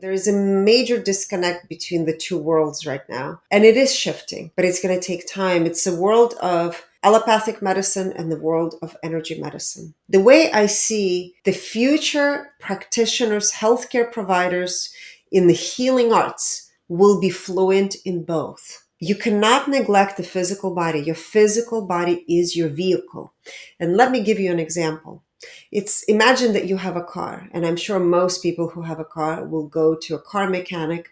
There is a major disconnect between the two worlds right now, and it is shifting, but it's going to take time. It's a world of allopathic medicine and the world of energy medicine. The way I see the future practitioners, healthcare providers in the healing arts will be fluent in both. You cannot neglect the physical body. Your physical body is your vehicle. And let me give you an example. Imagine that you have a car, and I'm sure most people who have a car will go to a car mechanic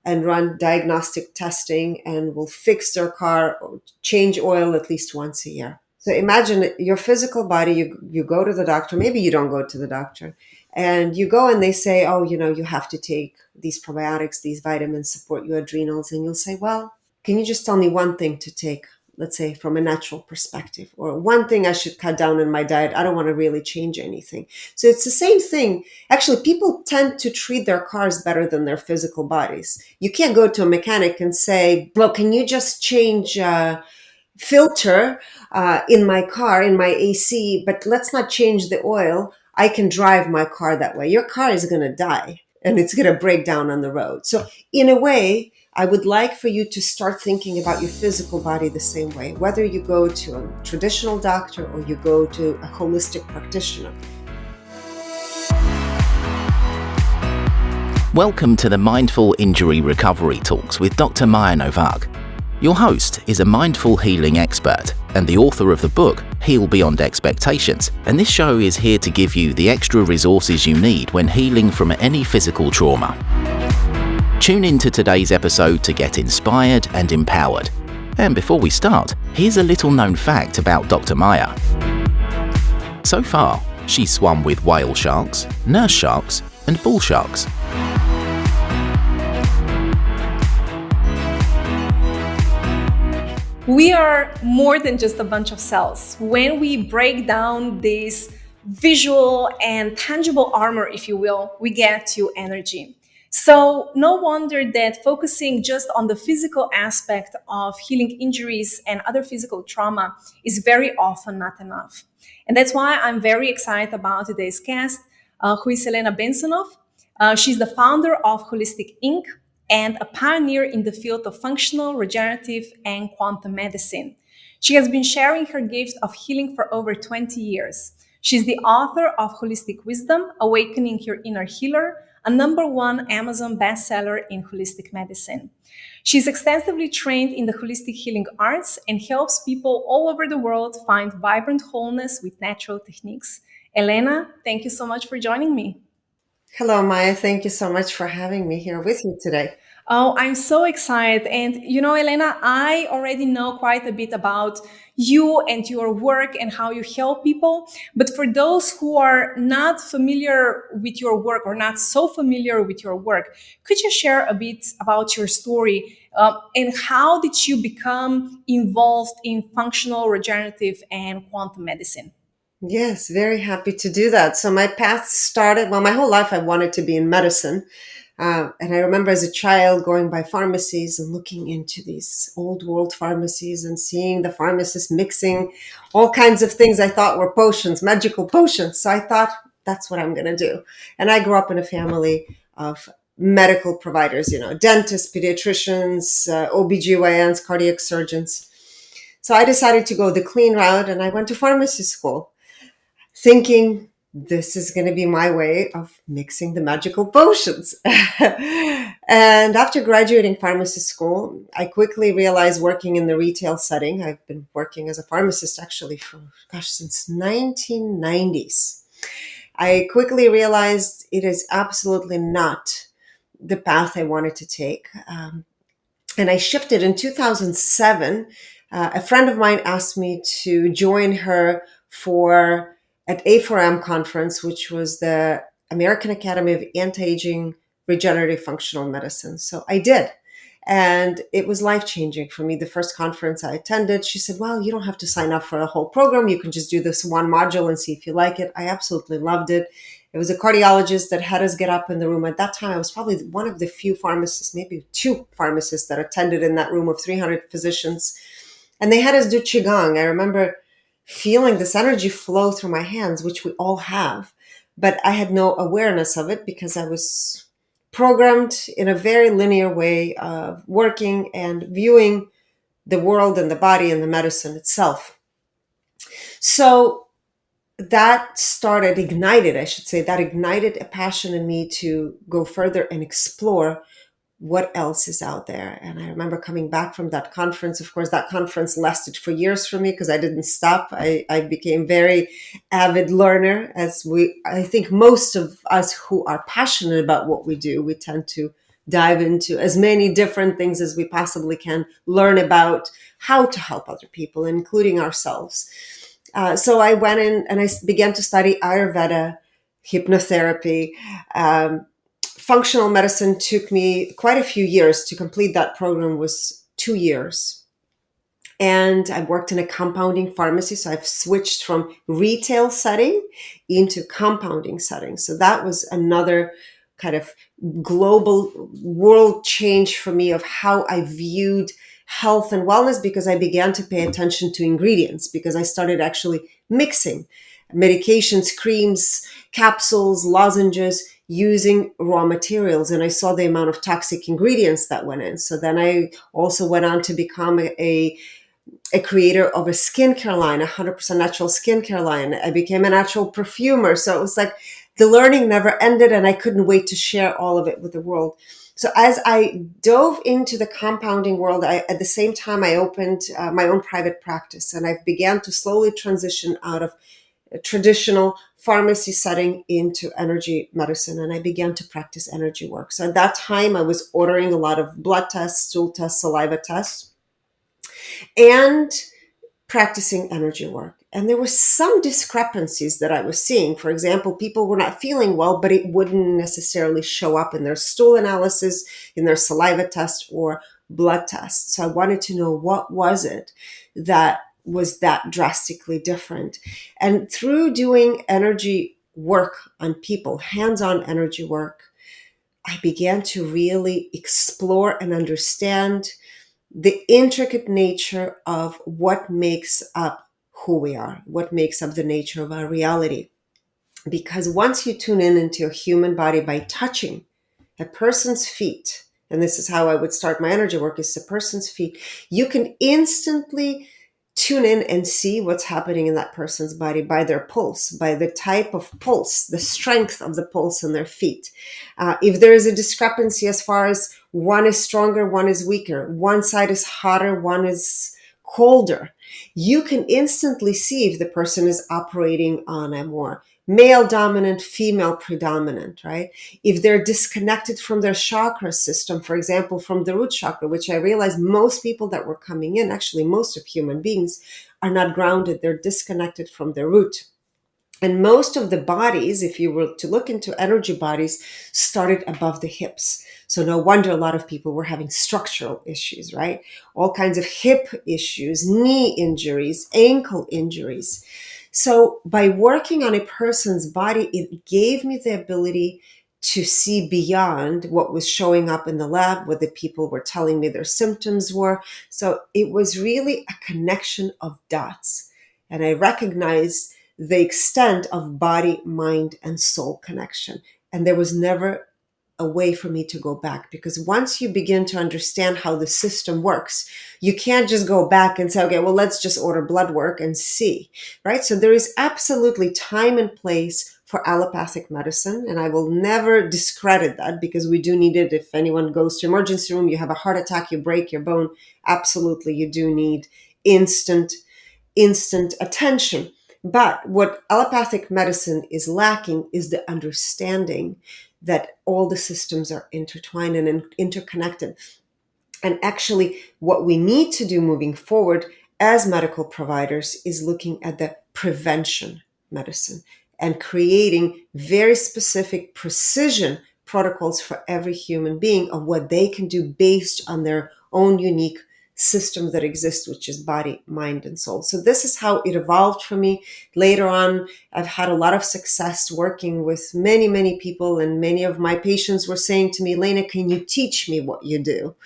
and run diagnostic testing and will fix their car or change oil at least once a year. So imagine your physical body, you go to the doctor, maybe you don't go to the doctor, and you go and they say, oh, you have to take these probiotics, these vitamins, support your adrenals. And you'll say, well, can you just tell me one thing to take? Let's say from a natural perspective, or one thing I should cut down in my diet. I don't want to really change anything. So it's the same thing. Actually, people tend to treat their cars better than their physical bodies. You can't go to a mechanic and say, well, can you just change filter in my car, in my AC, but let's not change the oil. I can drive my car that way. Your car is going to die and it's going to break down on the road. So in a way, I would like for you to start thinking about your physical body the same way, whether you go to a traditional doctor or you go to a holistic practitioner. Welcome to the Mindful Injury Recovery Talks with Dr. Maya Novak. Your host is a mindful healing expert and the author of the book, Heal Beyond Expectations. And this show is here to give you the extra resources you need when healing from any physical trauma. Tune in to today's episode to get inspired and empowered. And before we start, here's a little known fact about Dr. Maya. So far, she's swum with whale sharks, nurse sharks, and bull sharks. We are more than just a bunch of cells. When we break down this visual and tangible armor, if you will, we get to energy. So no wonder that focusing just on the physical aspect of healing injuries and other physical trauma is very often not enough. And that's why I'm very excited about today's guest, who is Elena Bensonoff. She's the founder of Holistic Inc. and a pioneer in the field of functional, regenerative, and quantum medicine. She has been sharing her gift of healing for over 20 years. She's the author of Holistic Wisdom, Awakening Your Inner Healer, a #1 Amazon bestseller in holistic medicine. She's extensively trained in the holistic healing arts and helps people all over the world find vibrant wholeness with natural techniques. Elena, thank you so much for joining me. Hello, Maya. Thank you so much for having me here with you today. Oh, I'm so excited. And Elena, I already know quite a bit about you and your work and how you help people. But for those who are not familiar with your work or not so familiar with your work, could you share a bit about your story and how did you become involved in functional, regenerative, and quantum medicine? Yes, very happy to do that. So my path started, my whole life I wanted to be in medicine. And I remember as a child going by pharmacies and looking into these old world pharmacies and seeing the pharmacists mixing all kinds of things I thought were potions, magical potions. So I thought, that's what I'm going to do. And I grew up in a family of medical providers, dentists, pediatricians, OBGYNs, cardiac surgeons. So I decided to go the clean route and I went to pharmacy school, thinking this is going to be my way of mixing the magical potions. And after graduating pharmacy school, I quickly realized working in the retail setting, I've been working as a pharmacist actually since 1990s. I quickly realized it is absolutely not the path I wanted to take. And I shifted in 2007. A friend of mine asked me to join her at A4M conference, which was the American Academy of Anti-Aging Regenerative Functional Medicine. So I did. And it was life-changing for me. The first conference I attended, she said, well, you don't have to sign up for a whole program. You can just do this one module and see if you like it. I absolutely loved it. It was a cardiologist that had us get up in the room. At that time, I was probably one of the few pharmacists, maybe two pharmacists that attended in that room of 300 physicians. And they had us do Qigong. I remember feeling this energy flow through my hands, which we all have. But I had no awareness of it because I was programmed in a very linear way of working and viewing the world and the body and the medicine itself. So that ignited, I should say, that ignited a passion in me to go further and explore what else is out there. And I remember coming back from that conference. Of course, that conference lasted for years for me because I didn't stop. I became very avid learner, I think most of us who are passionate about what we do, we tend to dive into as many different things as we possibly can, learn about how to help other people, including ourselves. So I went in and I began to study Ayurveda, hypnotherapy. Functional medicine took me quite a few years. To complete that program was 2 years. And I worked in a compounding pharmacy. So I've switched from retail setting into compounding setting. So that was another kind of global world change for me of how I viewed health and wellness, because I began to pay attention to ingredients, because I started actually mixing medications, creams, capsules, lozenges, using raw materials. And I saw the amount of toxic ingredients that went in. So then I also went on to become a creator of a skincare line, 100% natural skincare line. I became a natural perfumer. So it was like the learning never ended, and I couldn't wait to share all of it with the world. So as I dove into the compounding world, at the same time, I opened my own private practice, and I began to slowly transition out of a traditional pharmacy setting into energy medicine, and I began to practice energy work. So at that time, I was ordering a lot of blood tests, stool tests, saliva tests, and practicing energy work. And there were some discrepancies that I was seeing. For example, people were not feeling well, but it wouldn't necessarily show up in their stool analysis, in their saliva test, or blood test. So I wanted to know, what was it that was that drastically different? And through doing energy work on people, hands-on energy work, I began to really explore and understand the intricate nature of what makes up who we are, what makes up the nature of our reality. Because once you tune in into a human body by touching a person's feet, and this is how I would start my energy work, is a person's feet, you can instantly tune in and see what's happening in that person's body by their pulse, by the type of pulse, the strength of the pulse in their feet. If there is a discrepancy as far as one is stronger, one is weaker, one side is hotter, one is colder, you can instantly see if the person is operating on a more male dominant, female predominant, right? If they're disconnected from their chakra system, for example, from the root chakra, which I realized most people that were coming in, actually most of human beings, are not grounded. They're disconnected from their root. And most of the bodies, if you were to look into energy bodies, started above the hips. So no wonder a lot of people were having structural issues, right? All kinds of hip issues, knee injuries, ankle injuries. So by working on a person's body, it gave me the ability to see beyond what was showing up in the lab, what the people were telling me their symptoms were. So it was really a connection of dots. And I recognized the extent of body, mind, and soul connection. And there was never a way for me to go back, because once you begin to understand how the system works, you can't just go back and say, okay, well, let's just order blood work and see, right? So there is absolutely time and place for allopathic medicine, and I will never discredit that, because we do need it. If anyone goes to emergency room, you have a heart attack, you break your bone, absolutely, you do need instant attention. But what allopathic medicine is lacking is the understanding that all the systems are intertwined and interconnected. And actually, what we need to do moving forward as medical providers is looking at the prevention medicine and creating very specific precision protocols for every human being of what they can do based on their own unique system that exists, which is body, mind, and soul. So this is how it evolved for me. Later on, I've had a lot of success working with many, many people, and many of my patients were saying to me, Elena, can you teach me what you do?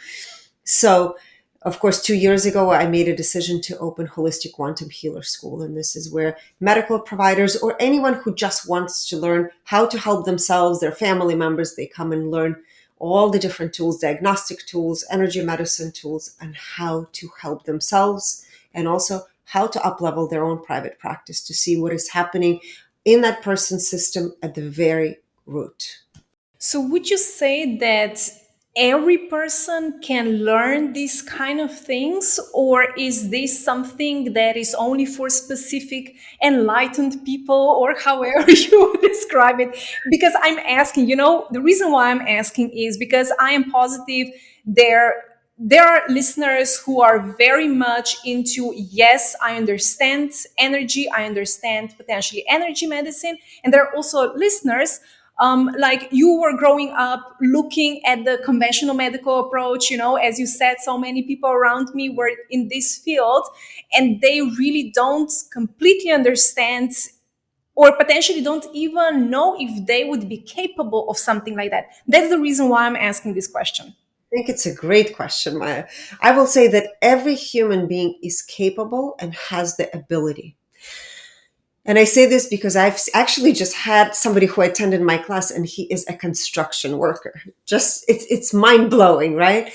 So, of course, 2 years ago, I made a decision to open Holistic Quantum Healer School. And this is where medical providers or anyone who just wants to learn how to help themselves, their family members, they come and learn all the different tools, diagnostic tools, energy medicine tools, and how to help themselves, and also how to uplevel their own private practice to see what is happening in that person's system at the very root. So, would you say that every person can learn these kind of things, or is this something that is only for specific enlightened people, or however you would describe it? Because I'm asking, the reason why I'm asking is because I am positive there. There are listeners who are very much into, yes, I understand energy, I understand potentially energy medicine. And there are also listeners like you were growing up looking at the conventional medical approach, as you said, so many people around me were in this field and they really don't completely understand or potentially don't even know if they would be capable of something like that. That's the reason why I'm asking this question. I think it's a great question, Maya. I will say that every human being is capable and has the ability. And I say this because I've actually just had somebody who attended my class and he is a construction worker. Just it's mind blowing, right?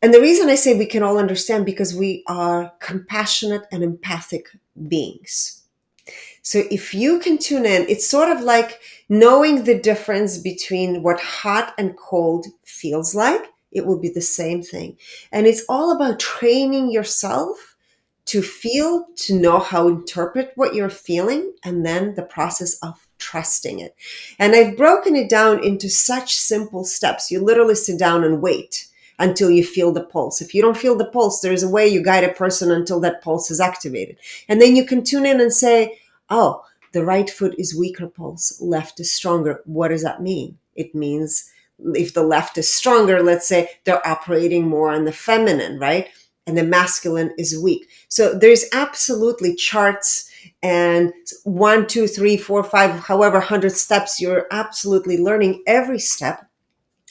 And the reason I say we can all understand because we are compassionate and empathic beings. So if you can tune in, it's sort of like knowing the difference between what hot and cold feels like. It will be the same thing. And it's all about training yourself to feel, to know how to interpret what you're feeling, and then the process of trusting it. And I've broken it down into such simple steps. You literally sit down and wait until you feel the pulse. If you don't feel the pulse, there's a way you guide a person until that pulse is activated. And then you can tune in and say, oh, the right foot is weaker pulse, left is stronger. What does that mean? It means if the left is stronger, let's say they're operating more on the feminine, right? And the masculine is weak. So there's absolutely charts and 1, 2, 3, 4, 5, however 100 steps, you're absolutely learning every step.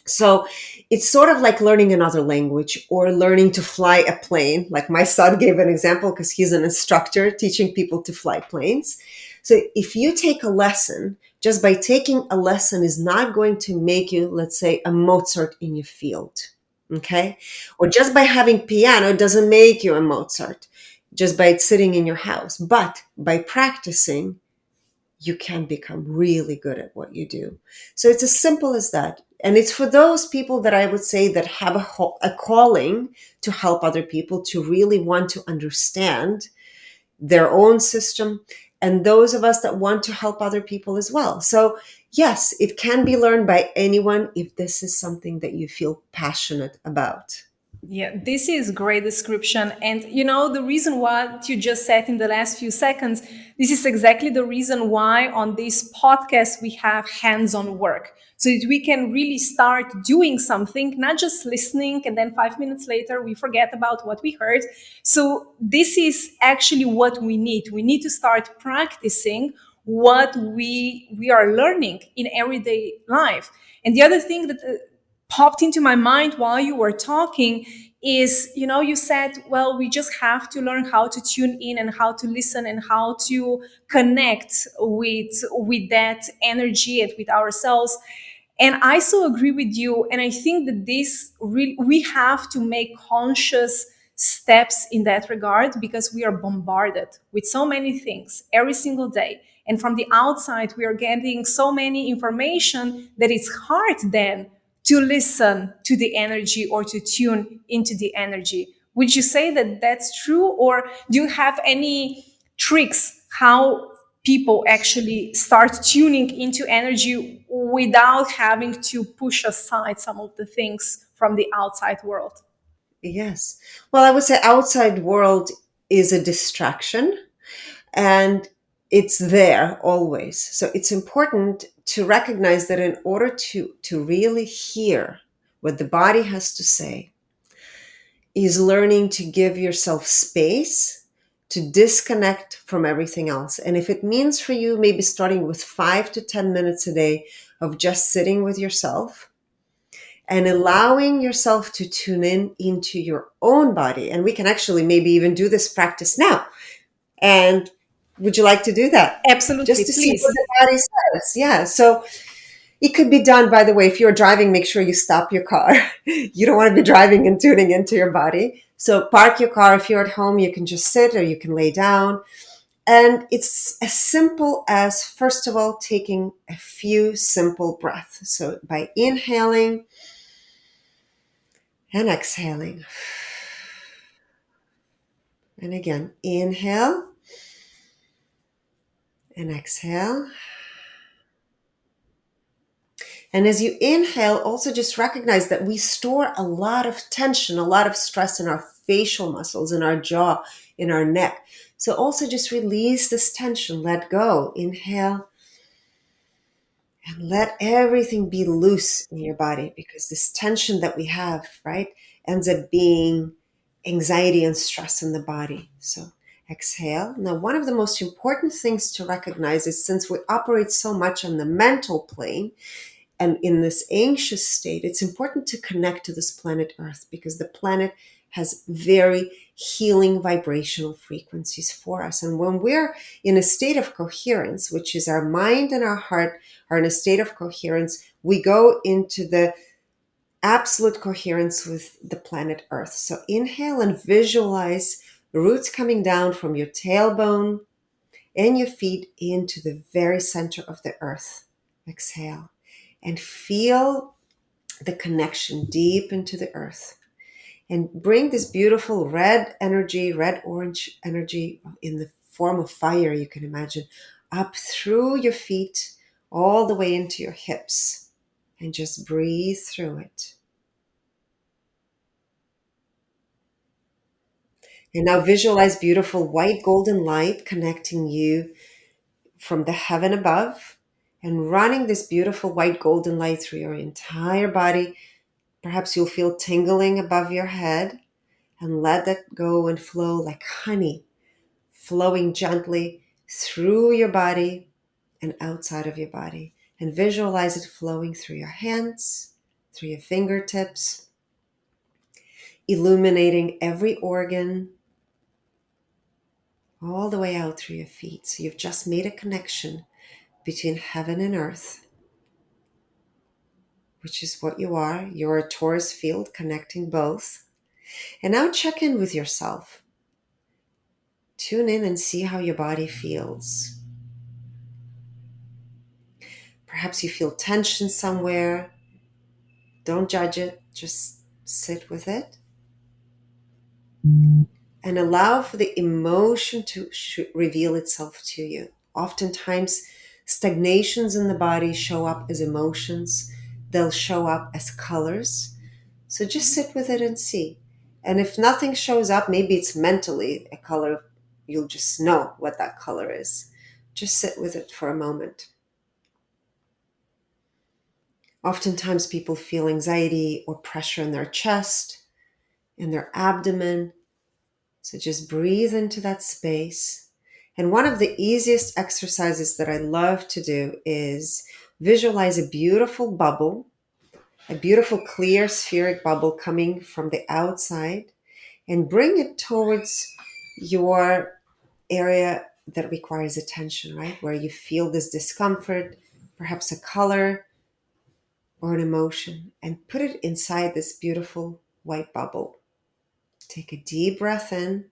So it's sort of like learning another language or learning to fly a plane. Like my son gave an example because he's an instructor teaching people to fly planes. So if you take a lesson, just by taking a lesson is not going to make you, let's say, a Mozart in your field. Okay. Or just by having piano doesn't make you a Mozart just by sitting in your house. But by practicing, you can become really good at what you do. So it's as simple as that. And it's for those people that I would say that have a calling to help other people, to really want to understand their own system, and those of us that want to help other people as well. So yes, it can be learned by anyone if this is something that you feel passionate about. Yeah, this is great description. And the reason what you just said in the last few seconds, this is exactly the reason why on this podcast we have hands-on work. So that we can really start doing something, not just listening and then 5 minutes later we forget about what we heard. So this is actually what we need. We need to start practicing what we are learning in everyday life. And the other thing that popped into my mind while you were talking is, you said, well, we just have to learn how to tune in and how to listen and how to connect with that energy and with ourselves. And I so agree with you. And I think that this really, we have to make conscious steps in that regard because we are bombarded with so many things every single day. And from the outside, we are getting so many information that it's hard then to listen to the energy or to tune into the energy. Would you say that that's true? Or do you have any tricks how people actually start tuning into energy without having to push aside some of the things from the outside world? Yes. Well, I would say outside world is a distraction and it's there always. So it's important to recognize that in order to really hear what the body has to say is learning to give yourself space to disconnect from everything else. And if it means for you, maybe starting with 5 to 10 minutes a day of just sitting with yourself and allowing yourself to tune in into your own body. And we can actually maybe even do this practice now. And would you like to do that? Absolutely, Just to see please. what the body says. Yeah. So It could be done, by the way, if you're driving, make sure you stop your car. You don't want to be driving and tuning into your body. So park your car. If you're at home, you can just sit or you can lay down. And it's as simple as, first of all, taking a few simple breaths. So by inhaling and exhaling. And again, inhale and exhale. And as you inhale, also just recognize that we store a lot of tension, a lot of stress in our facial muscles, in our jaw, in our neck. So also just release this tension, let go. Inhale and let everything be loose in your body, because this tension that we have, right, ends up being anxiety and stress in the body. So exhale. Now, one of the most important things to recognize is, since we operate so much on the mental plane, and in this anxious state, it's important to connect to this planet Earth, because the planet has very healing vibrational frequencies for us. And when we're in a state of coherence, which is our mind and our heart are in a state of coherence, we go into the absolute coherence with the planet Earth. So inhale and visualize roots coming down from your tailbone and your feet into the very center of the earth. Exhale and feel the connection deep into the earth. And bring this beautiful red energy, red orange energy in the form of fire, you can imagine, up through your feet, all the way into your hips. And just breathe through it. And now visualize beautiful white golden light connecting you from the heaven above and running this beautiful white golden light through your entire body. Perhaps you'll feel tingling above your head, and let that go and flow like honey, flowing gently through your body and outside of your body. And visualize it flowing through your hands, through your fingertips, illuminating every organ, all the way out through your feet. So you've just made a connection between heaven and earth, which is what you are. You're a torus field connecting both. And now check in with yourself. Tune in and see how your body feels. Perhaps you feel tension somewhere. Don't judge it, just sit with it. And allow for the emotion to reveal itself to you. Oftentimes, stagnations in the body show up as emotions. They'll show up as colors. So just sit with it and see. And if nothing shows up, maybe it's mentally a color. You'll just know what that color is. Just sit with it for a moment. Oftentimes people feel anxiety or pressure in their chest, in their abdomen. So just breathe into that space. And one of the easiest exercises that I love to do is visualize a beautiful bubble, a beautiful clear spheric bubble coming from the outside, and bring it towards your area that requires attention, right? Where you feel this discomfort, perhaps a color or an emotion, and put it inside this beautiful white bubble. Take a deep breath in.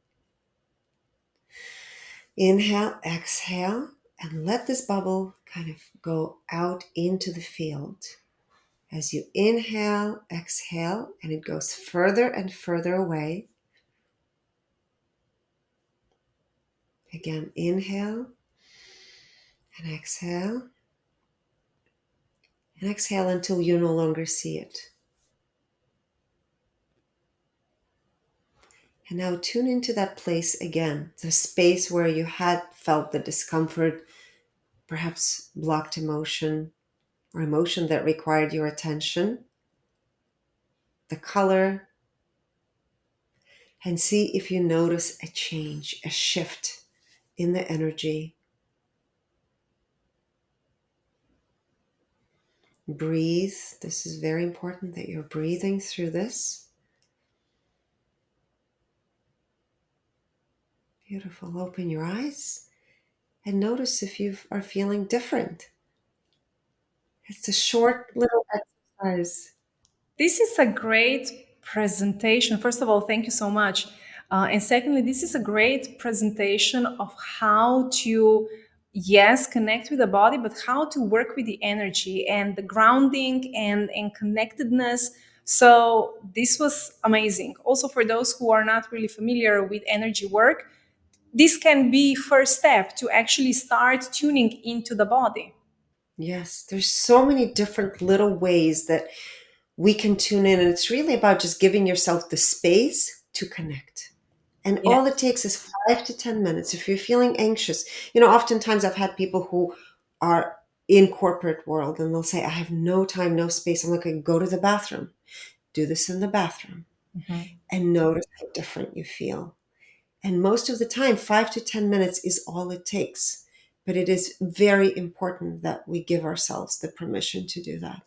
Inhale, exhale, and let this bubble kind of go out into the field. As you inhale, exhale, and it goes further and further away. Again, inhale and exhale. And exhale until you no longer see it. And now tune into that place again, the space where you had felt the discomfort, perhaps blocked emotion, or emotion that required your attention, the color, and see if you notice a change, a shift in the energy. Breathe. This is very important that you're breathing through this. Beautiful. Open your eyes and notice if you are feeling different. It's a short little exercise. This is a great presentation. First of all, thank you so much. And secondly, this is a great presentation of how to, yes, connect with the body, but how to work with the energy and the grounding and connectedness. So this was amazing. Also, for those who are not really familiar with energy work, this can be first step to actually start tuning into the body. Yes, there's so many different little ways that we can tune in, and it's really about just giving yourself the space to connect. And Yeah. all it takes is 5 to 10 minutes. If you're feeling anxious, oftentimes I've had people who are in corporate world and they'll say, I have no time, no space. I'm like, okay, go to the bathroom, do this in the bathroom Mhm. and notice how different you feel. And most of the time, 5 to 10 minutes is all it takes. But it is very important that we give ourselves the permission to do that.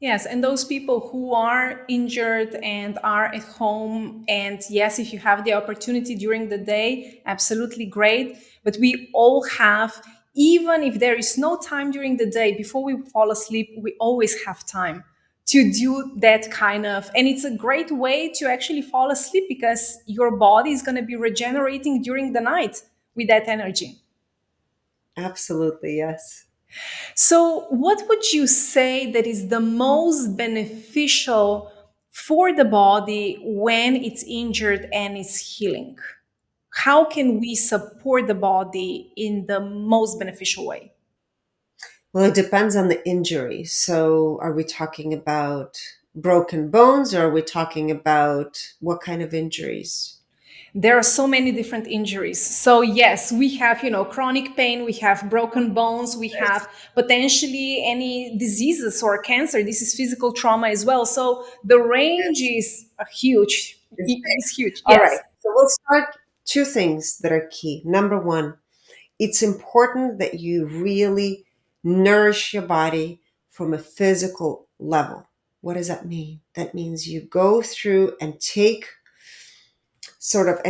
Yes, and those people who are injured and are at home, and yes, if you have the opportunity during the day, absolutely great. But we all have, even if there is no time during the day, before we fall asleep, we always have time to do that kind of, and it's a great way to actually fall asleep because your body is going to be regenerating during the night with that energy. Absolutely, yes. So, what would you say that is the most beneficial for the body when it's injured and is healing? How can we support the body in the most beneficial way? Well, it depends on the injury. So, are we talking about broken bones or are we talking about what kind of injuries? There are so many different injuries. So yes, we have, chronic pain, we have broken bones, we have potentially any diseases or cancer. This is physical trauma as well. So the range Yes. is huge. Is Is huge. All right. Yes. So, we'll start two things that are key. Number one, it's important that you really nourish your body from a physical level. What does that mean? That means you go through and take sort of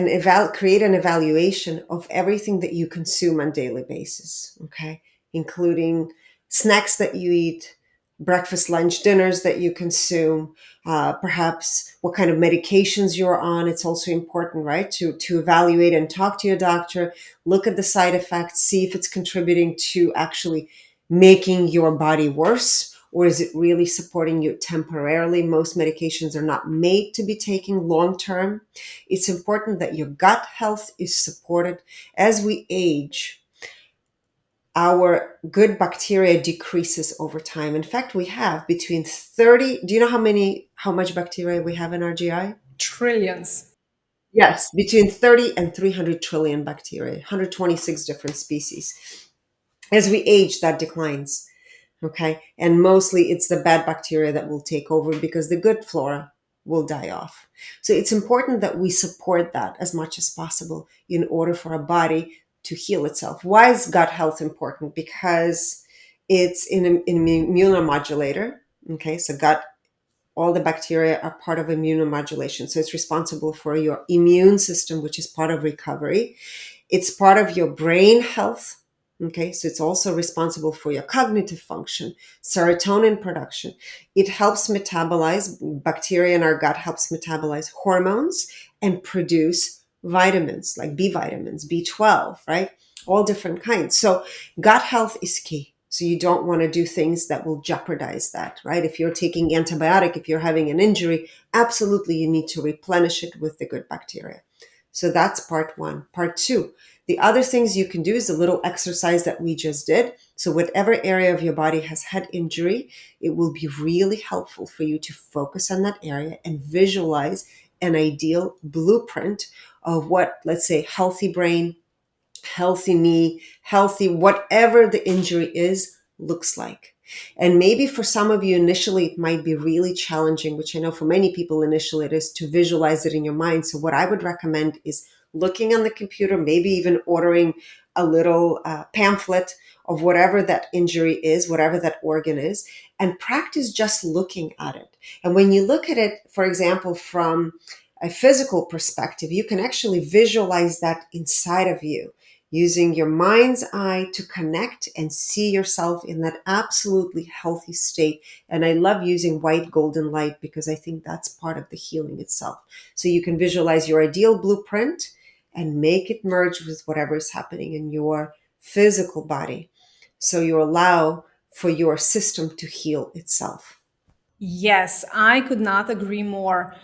create an evaluation of everything that you consume on a daily basis, okay? Including snacks that you eat, breakfast, lunch, dinners that you consume, perhaps what kind of medications you're on. It's also important, right, to evaluate and talk to your doctor, look at the side effects, see if it's contributing to actually making your body worse, or is it really supporting you temporarily? Most medications are not made to be taken long term. It's important that your gut health is supported. As we age, our good bacteria decreases over time. In fact, we have between 30, do you know how much bacteria we have in our GI? Trillions. Yes, between 30 and 300 trillion bacteria, 126 different species. As we age, that declines. Okay. And mostly it's the bad bacteria that will take over because the good flora will die off. So it's important that we support that as much as possible in order for our body to heal itself. Why is gut health important? Because it's an immunomodulator. Okay. So gut, all the bacteria are part of immunomodulation. So it's responsible for your immune system, which is part of recovery. It's part of your brain health. Okay, so it's also responsible for your cognitive function, serotonin production. It helps metabolize, bacteria in our gut helps metabolize hormones and produce vitamins like B vitamins, B12, right? All different kinds. So gut health is key. So you don't want to do things that will jeopardize that, right? If you're taking antibiotic, if you're having an injury, absolutely you need to replenish it with the good bacteria. So that's part one. Part two, the other things you can do is a little exercise that we just did. So whatever area of your body has had injury, it will be really helpful for you to focus on that area and visualize an ideal blueprint of what, let's say, healthy brain, healthy knee, healthy, whatever the injury is, looks like. And maybe for some of you initially, it might be really challenging, which I know for many people initially it is to visualize it in your mind. So what I would recommend is looking on the computer, maybe even ordering a little pamphlet of whatever that injury is, whatever that organ is, and practice just looking at it. And when you look at it, for example, from a physical perspective, you can actually visualize that inside of you. using your mind's eye to connect and see yourself in that absolutely healthy state. And I love using white golden light because I think that's part of the healing itself. So you can visualize your ideal blueprint and make it merge with whatever is happening in your physical body. So you allow for your system to heal itself. Yes, I could not agree more.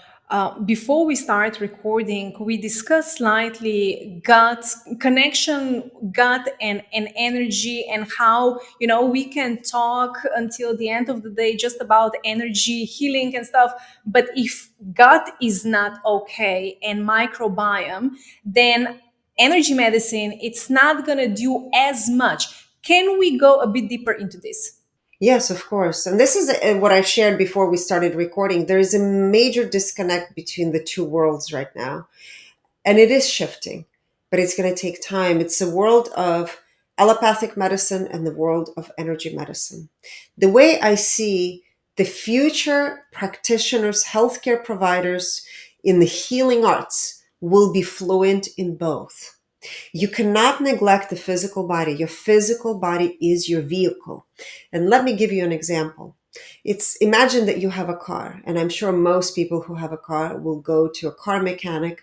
Before we start recording, we discussed slightly gut connection, gut and energy, and how we can talk until the end of the day just about energy healing and stuff. But if gut is not okay and microbiome, then energy medicine it's not gonna do as much. Can we go a bit deeper into this? Yes, of course. And this is what I shared before we started recording. There is a major disconnect between the two worlds right now. And it is shifting, but it's going to take time. It's a world of allopathic medicine and the world of energy medicine. The way I see the future practitioners, healthcare providers in the healing arts will be fluent in both. You cannot neglect the physical body. Your physical body is your vehicle. And let me give you an example. It's imagine that you have a car, and I'm sure most people who have a car will go to a car mechanic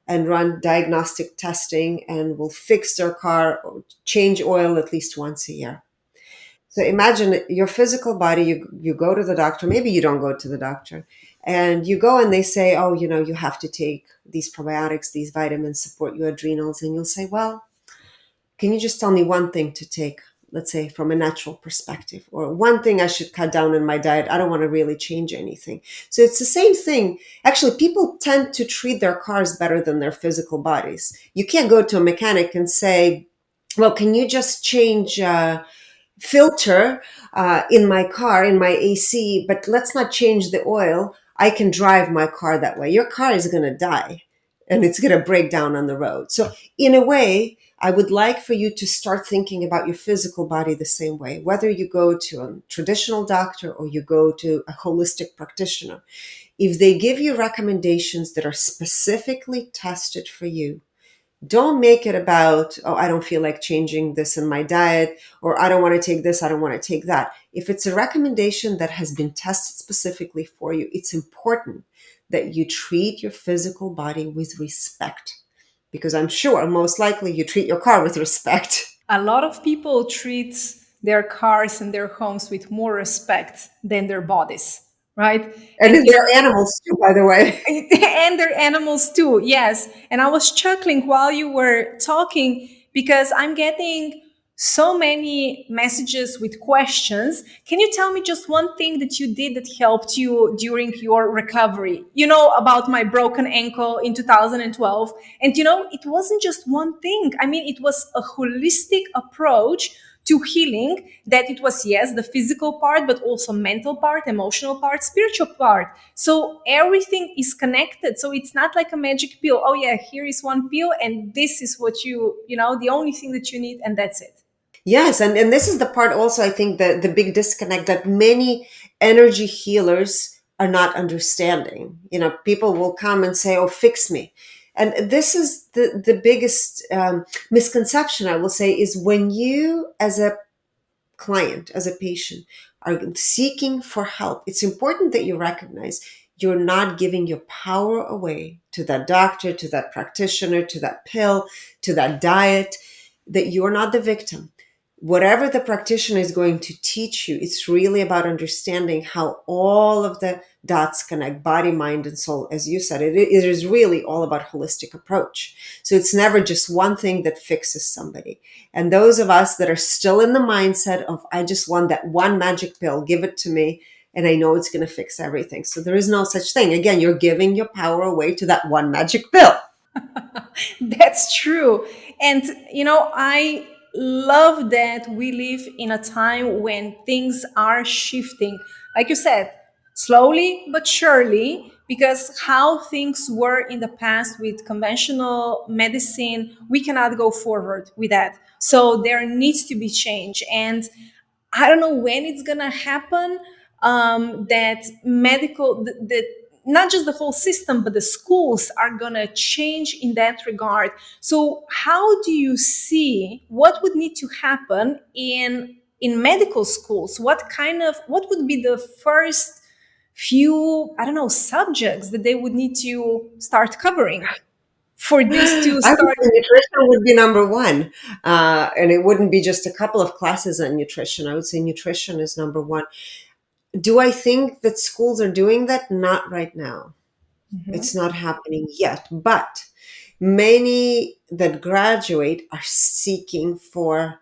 and run diagnostic testing and will fix their car or change oil at least once a year. So imagine your physical body, you go to the doctor, maybe you don't go to the doctor, and you go and they say, oh, you have to take these probiotics, these vitamins, support your adrenals. And you'll say, well, can you just tell me one thing to take, let's say from a natural perspective, or one thing I should cut down in my diet? I don't want to really change anything. So it's the same thing. Actually, people tend to treat their cars better than their physical bodies. You can't go to a mechanic and say, well, can you just change filter in my car, in my AC, but let's not change the oil. I can drive my car that way. Your car is going to die and it's going to break down on the road. So, in a way, I would like for you to start thinking about your physical body the same way, whether you go to a traditional doctor or you go to a holistic practitioner. If they give you recommendations that are specifically tested for you, don't make it about, oh, I don't feel like changing this in my diet, or I don't want to take this, I don't want to take that. If it's a recommendation that has been tested specifically for you, it's important that you treat your physical body with respect. Because I'm sure most likely you treat your car with respect. A lot of people treat their cars and their homes with more respect than their bodies, right? And And then there are animals too, by the way. and their animals too, yes. And I was chuckling while you were talking because I'm getting so many messages with questions. Can you tell me just one thing that you did that helped you during your recovery? About my broken ankle in 2012. And it wasn't just one thing. I mean, it was a holistic approach to healing, that it was, yes, the physical part, but also mental part, emotional part, spiritual part. So everything is connected. So it's not like a magic pill. Oh yeah, here is one pill and this is what the only thing that you need, and that's it. Yes, and this is the part also, I think, the big disconnect that many energy healers are not understanding. People will come and say, oh, fix me. And this is the biggest misconception, I will say, is when you, as a client, as a patient, are seeking for help, it's important that you recognize you're not giving your power away to that doctor, to that practitioner, to that pill, to that diet, that you're not the victim. Whatever the practitioner is going to teach you, it's really about understanding how all of the dots connect, body, mind, and soul. As you said, it is really all about holistic approach. So it's never just one thing that fixes somebody. And those of us that are still in the mindset of, I just want that one magic pill, give it to me, and I know it's going to fix everything. So there is no such thing. Again, you're giving your power away to that one magic pill. That's true. And, I love that we live in a time when things are shifting. Like you said, slowly but surely, because how things were in the past with conventional medicine, we cannot go forward with that. So there needs to be change. And I don't know when it's going to happen. That medical, not just the whole system, but the schools are going to change in that regard. So how do you see what would need to happen in medical schools? What would be the first few, I don't know, subjects that they would need to start covering for this to I would start? say nutrition would be number one. And it wouldn't be just a couple of classes on nutrition. I would say nutrition is number one. Do I think that schools are doing that? Not right now. It's Mhm. not happening yet. But many that graduate are seeking for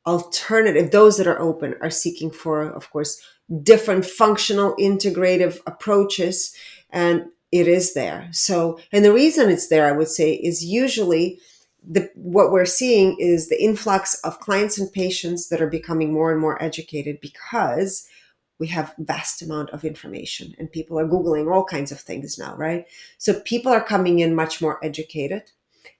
alternative, those that are open are seeking for, of course, different functional integrative approaches, and it is there. So, and the reason it's there, I would say, is usually what we're seeing is the influx of clients and patients that are becoming more and more educated because we have vast amount of information and people are googling all kinds of things now, right? So people are coming in much more educated,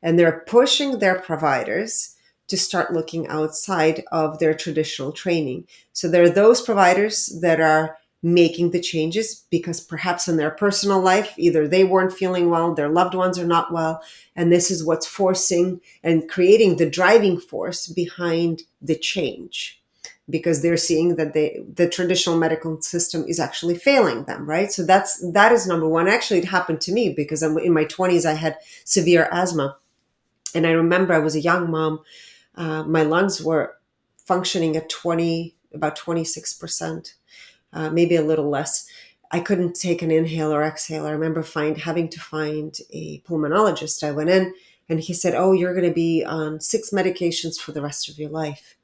and they're pushing their providers to start looking outside of their traditional training. So there are those providers that are making the changes because perhaps in their personal life either they weren't feeling well, their loved ones are not well, and this is what's forcing and creating the driving force behind the change, because they're seeing that the traditional medical system is actually failing them, right? So that is number one. Actually, it happened to me because in my 20s I had severe asthma, and I remember I was a young mom. My lungs were functioning at about 26%, maybe a little less. I couldn't take an inhale or exhale. I remember having to find a pulmonologist. I went in and he said, "Oh, you're going to be on 6 medications for the rest of your life."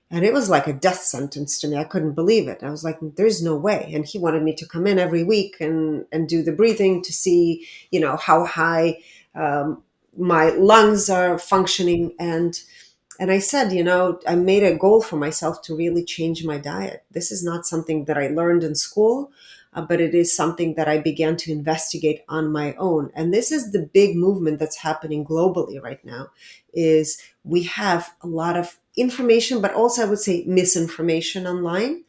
And it was like a death sentence to me. I couldn't believe it. I was like, there's no way. And he wanted me to come in every week and do the breathing to see, how high my lungs are functioning. And I said, I made a goal for myself to really change my diet. This is not something that I learned in school, but it is something that I began to investigate on my own. And this is the big movement that's happening globally right now, is we have a lot of information, but also I would say misinformation online.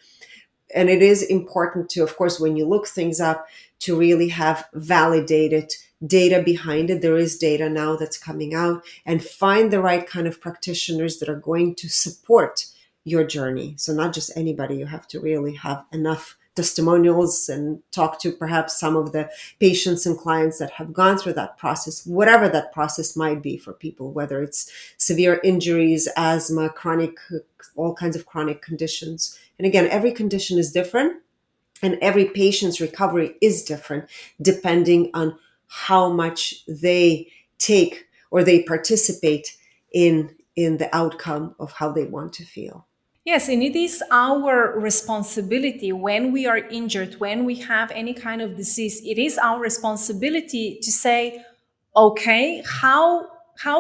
And it is important to, of course, when you look things up, to really have validated data behind it. There is data now that's coming out, and find the right kind of practitioners that are going to support your journey. So not just anybody, you have to really have enough testimonials and talk to perhaps some of the patients and clients that have gone through that process, whatever that process might be for people, whether it's severe injuries, asthma, chronic, all kinds of chronic conditions. And again, every condition is different, and every patient's recovery is different depending on how much they take or they participate in the outcome of how they want to feel. Yes, and it is our responsibility when we are injured, when we have any kind of disease, it is our responsibility to say, okay, how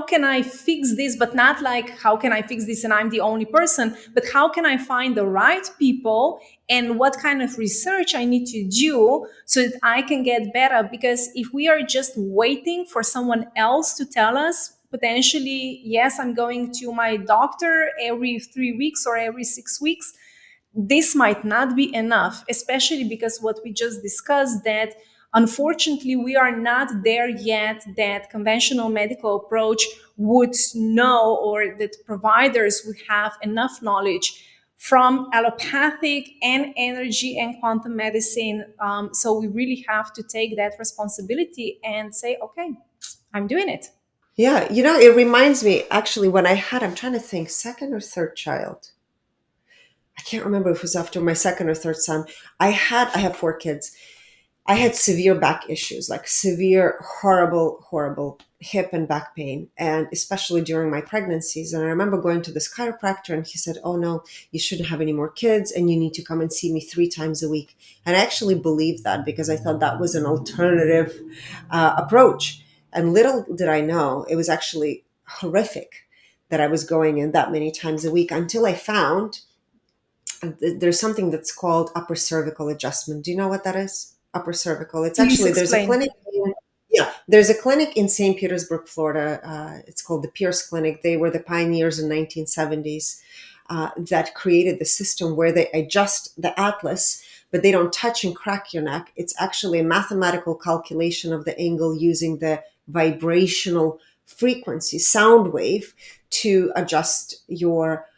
can I fix this? But not like how can I fix this and I'm the only person, but how can I find the right people and what kind of research I need to do so that I can get better? Because if we are just waiting for someone else to tell us, potentially, yes, I'm going to my doctor every 3 weeks or every 6 weeks, this might not be enough, especially because what we just discussed, that unfortunately we are not there yet, that conventional medical approach would know, or that providers would have enough knowledge from allopathic and energy and quantum medicine. So we really have to take that responsibility and say, okay, I'm doing it. Yeah, it reminds me actually when I'm trying to think, second or third child. I can't remember if it was after my second or third son. I have 4 kids. I had severe back issues, like severe, horrible, horrible hip and back pain, and especially during my pregnancies. And I remember going to this chiropractor, and he said, "Oh no, you shouldn't have any more kids, and you need to come and see me 3 times a week." And I actually believed that because I thought that was an alternative approach. And little did I know, it was actually horrific that I was going in that many times a week, until I found there's something that's called upper cervical adjustment. Do you know what that is? Upper cervical. It's Please actually, there's a explain. clinic. Yeah, there's a clinic in St. Petersburg, Florida. It's called the Pierce Clinic. They were the pioneers in 1970s that created the system where they adjust the atlas but they don't touch and crack your neck. It's actually a mathematical calculation of the angle using the vibrational frequency, sound wave, to adjust your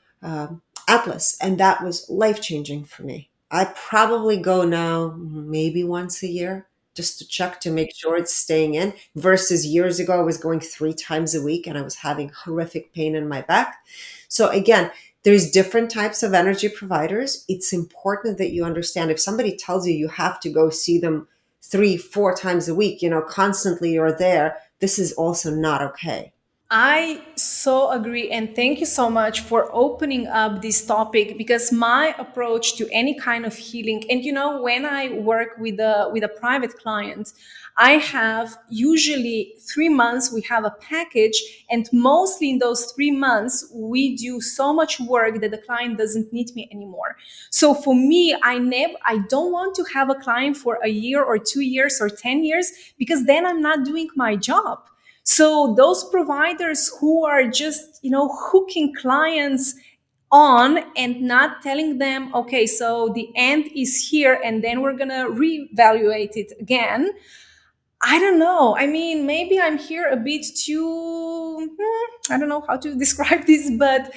atlas. And that was life changing for me. I probably go now maybe once a year just to check to make sure it's staying in, versus years ago I was going 3 times a week and I was having horrific pain in my back. So again, there's different types of energy providers. It's important that you understand, if somebody tells you you have to go see them 3 4 times a week, constantly you're there, this is also not okay. I so agree, and thank you so much for opening up this topic, because my approach to any kind of healing, and when I work with a private client, I have usually 3 months. We have a package, and mostly in those 3 months, we do so much work that the client doesn't need me anymore. So for me, I don't want to have a client for a year or 2 years or 10 years, because then I'm not doing my job. So those providers who are just, hooking clients on and not telling them, okay, so the end is here and then we're going to reevaluate it again. I don't know. I mean, maybe I'm here a bit too, I don't know how to describe this, but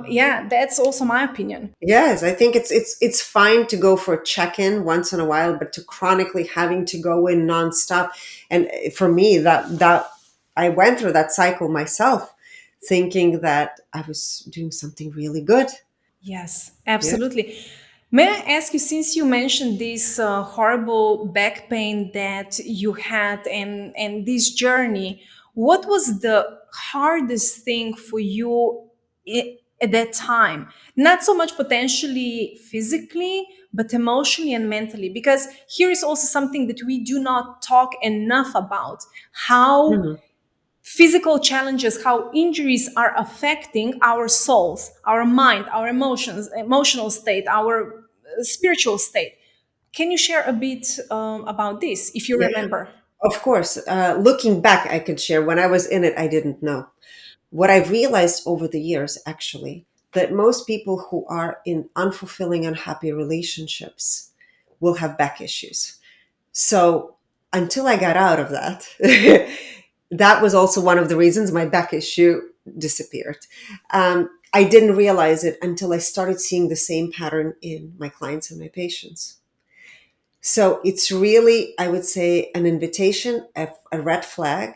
yeah, that's also my opinion. Yes, I think it's fine to go for a check-in once in a while, but to chronically having to go in nonstop, and for me, that I went through that cycle myself, thinking that I was doing something really good. Yes, Yeah. absolutely. May I ask you, since you mentioned this horrible back pain that you had, and this journey, what was the hardest thing for you at that time? Not so much potentially physically, but emotionally and mentally. Because here is also something that we do not talk enough about: how Mhm. physical challenges, how injuries are affecting our souls, our mind, our emotions, emotional state, our spiritual state. Can you share a bit about this, if you Yeah, remember? of course. Looking back, I could share. When I was in it, I didn't know. What I've realized over the years, actually, that most people who are in unfulfilling, unhappy relationships will have back issues. So until I got out of that, that was also one of the reasons my back issue disappeared. I didn't realize it until I started seeing the same pattern in my clients and my patients. So it's really, I would say, an invitation, a red flag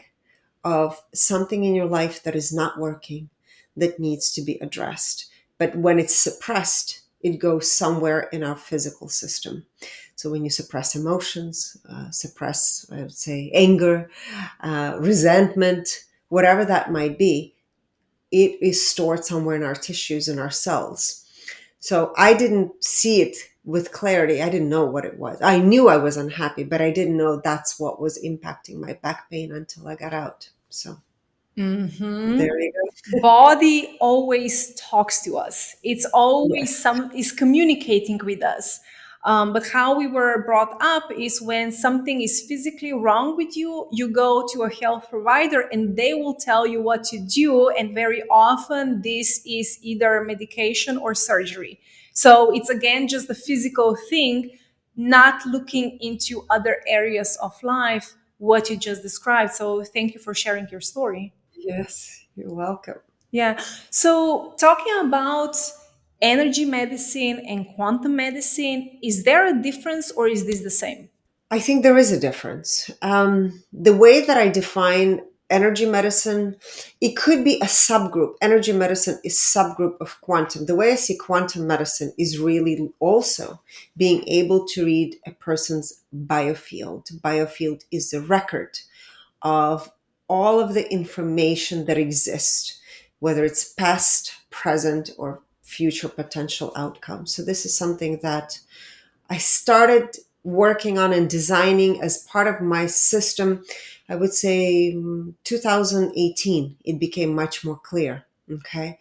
of something in your life that is not working, that needs to be addressed. But when it's suppressed, it goes somewhere in our physical system. So when you suppress emotions, suppress, I would say, anger, resentment, whatever that might be, it is stored somewhere in our tissues and our cells. So I didn't see it with clarity. I didn't know what it was. I knew I was unhappy, but I didn't know that's what was impacting my back pain until I got out. So there you go. Body always talks to us. It's always Yes. some is communicating with us. But how we were brought up is, when something is physically wrong with you, you go to a health provider and they will tell you what to do. And very often this is either medication or surgery. So it's again just the physical thing, not looking into other areas of life, what you just described. So thank you for sharing your story. Yes. You're welcome. Yeah. So, talking about energy medicine and quantum medicine, is there a difference or is this the same? I think there is a difference. The way that I define energy medicine, it could be a subgroup. Energy medicine is subgroup of quantum. The way I see quantum medicine is really also being able to read a person's biofield. Biofield is the record of all of the information that exists, whether it's past, present, or future potential outcomes. So this is something that I started working on and designing as part of my system. I would say 2018, it became much more clear. Okay.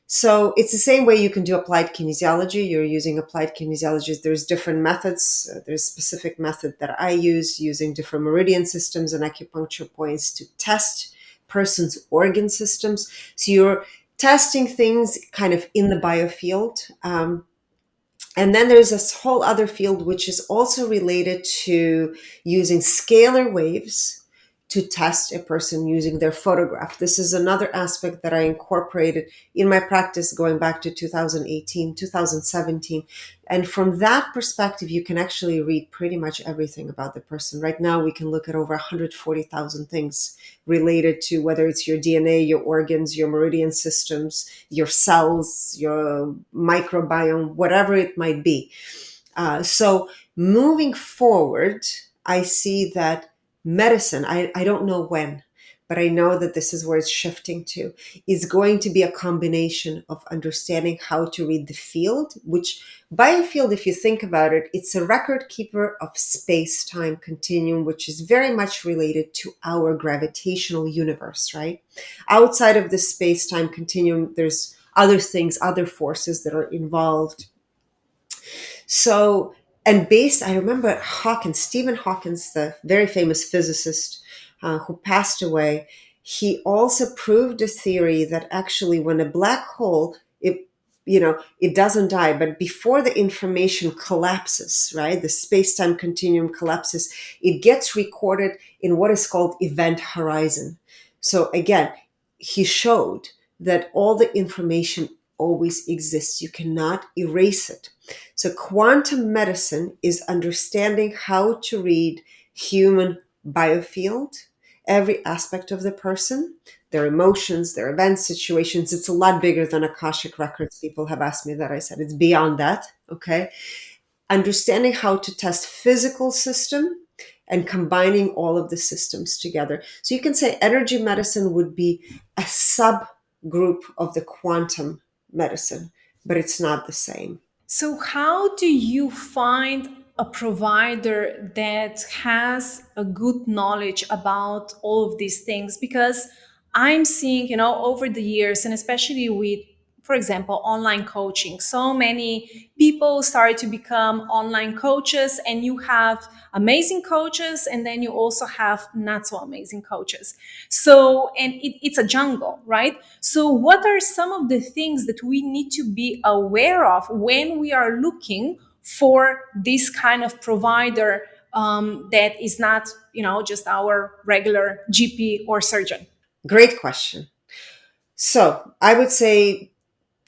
So it's the same way you can do applied kinesiology. You're using applied kinesiology. There's different methods. There's specific method that I use using different meridian systems and acupuncture points to test person's organ systems. So you're testing things kind of in the biofield. And then there's this whole other field which is also related to using scalar waves to test a person using their photograph. This is another aspect that I incorporated in my practice going back to 2018, 2017. And from that perspective, you can actually read pretty much everything about the person. Right now, we can look at over 140,000 things related to whether it's your DNA, your organs, your meridian systems, your cells, your microbiome, whatever it might be. So moving forward, I see that medicine, I don't know when, but I know that this is where it's shifting to, is going to be a combination of understanding how to read the field, which biofield, if you think about it, it's a record keeper of space-time continuum, which is very much related to our gravitational universe, right? Outside of the space-time continuum, there's other things, other forces that are involved. So, and based, I remember Stephen Hawkins, the very famous physicist who passed away, he also proved a theory that actually when a black hole, it doesn't die, but before the information collapses, right, the space-time continuum collapses, it gets recorded in what is called event horizon. So again, he showed that all the information always exists. You cannot erase it. So quantum medicine is understanding how to read human biofield, every aspect of the person, their emotions, their event situations. It's a lot bigger than Akashic records. People have asked me that. I said it's beyond that. Okay. Understanding how to test physical system and combining all of the systems together. So you can say energy medicine would be a subgroup of the quantum medicine, but it's not the same. So, how do you find a provider that has a good knowledge about all of these things? Because I'm seeing, over the years, and especially with, for example, online coaching, so many people started to become online coaches, and you have amazing coaches, and then you also have not so amazing coaches. So, and it's a jungle, right? So, what are some of the things that we need to be aware of when we are looking for this kind of provider that is not, just our regular GP or surgeon? Great question. So I would say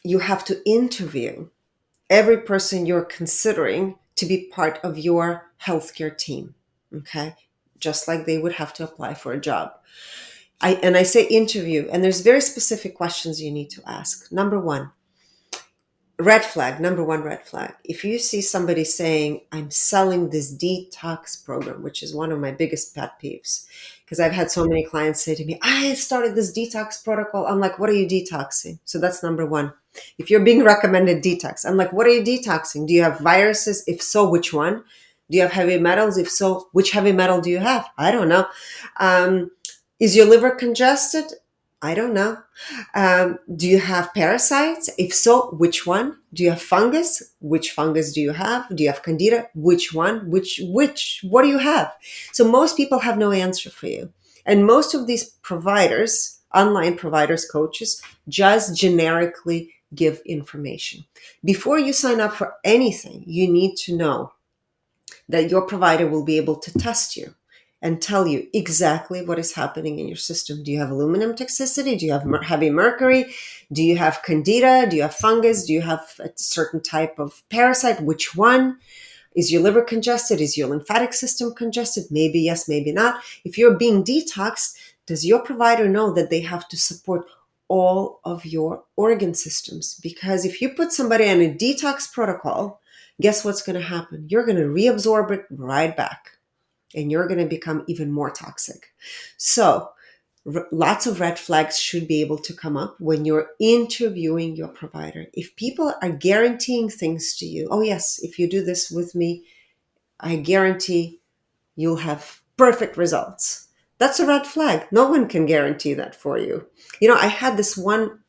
you have to interview every person you're considering to be part of your healthcare team. Okay. Just like they would have to apply for a job. I say interview, and there's very specific questions you need to ask. Number one, number one red flag. If you see somebody saying, I'm selling this detox program, which is one of my biggest pet peeves, because I've had so many clients say to me, I started this detox protocol. I'm like, what are you detoxing? So that's number one. If you're being recommended detox, I'm like, what are you detoxing? Do you have viruses? If so, which one? Do you have heavy metals? If so, which heavy metal do you have? I don't know. Is your liver congested? I don't know. Do you have parasites? If so, which one? Do you have fungus? Which fungus do you have? Do you have candida? Which one? What do you have? So most people have no answer for you. And most of these providers, online providers, coaches, just generically give information. Before you sign up for anything, you need to know that your provider will be able to test you and tell you exactly what is happening in your system. Do you have aluminum toxicity? Do you have heavy mercury? Do you have candida? Do you have fungus? Do you have a certain type of parasite? Which one? Is your liver congested? Is your lymphatic system congested? Maybe yes, maybe not. If you're being detoxed, does your provider know that they have to support all of your organ systems? Because if you put somebody on a detox protocol, guess what's going to happen? You're going to reabsorb it right back, and you're going to become even more toxic. So lots of red flags should be able to come up when you're interviewing your provider. If people are guaranteeing things to you, oh yes, if you do this with me, I guarantee you'll have perfect results. That's a red flag. No one can guarantee that for you. I had this one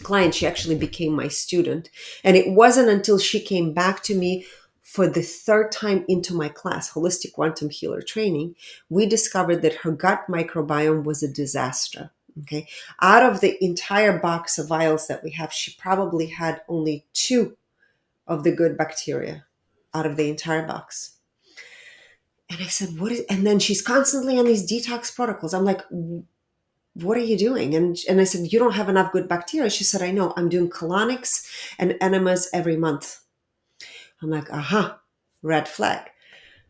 client, she actually became my student. And it wasn't until she came back to me for the third time into my class, Holistic Quantum Healer Training, we discovered that her gut microbiome was a disaster. Okay. Out of the entire box of vials that we have, she probably had only 2 of the good bacteria out of the entire box. And I said, what is, and then she's constantly on these detox protocols. I'm like, what are you doing? And I said, you don't have enough good bacteria. She said, I know, I'm doing colonics and enemas every month. I'm like, aha, red flag.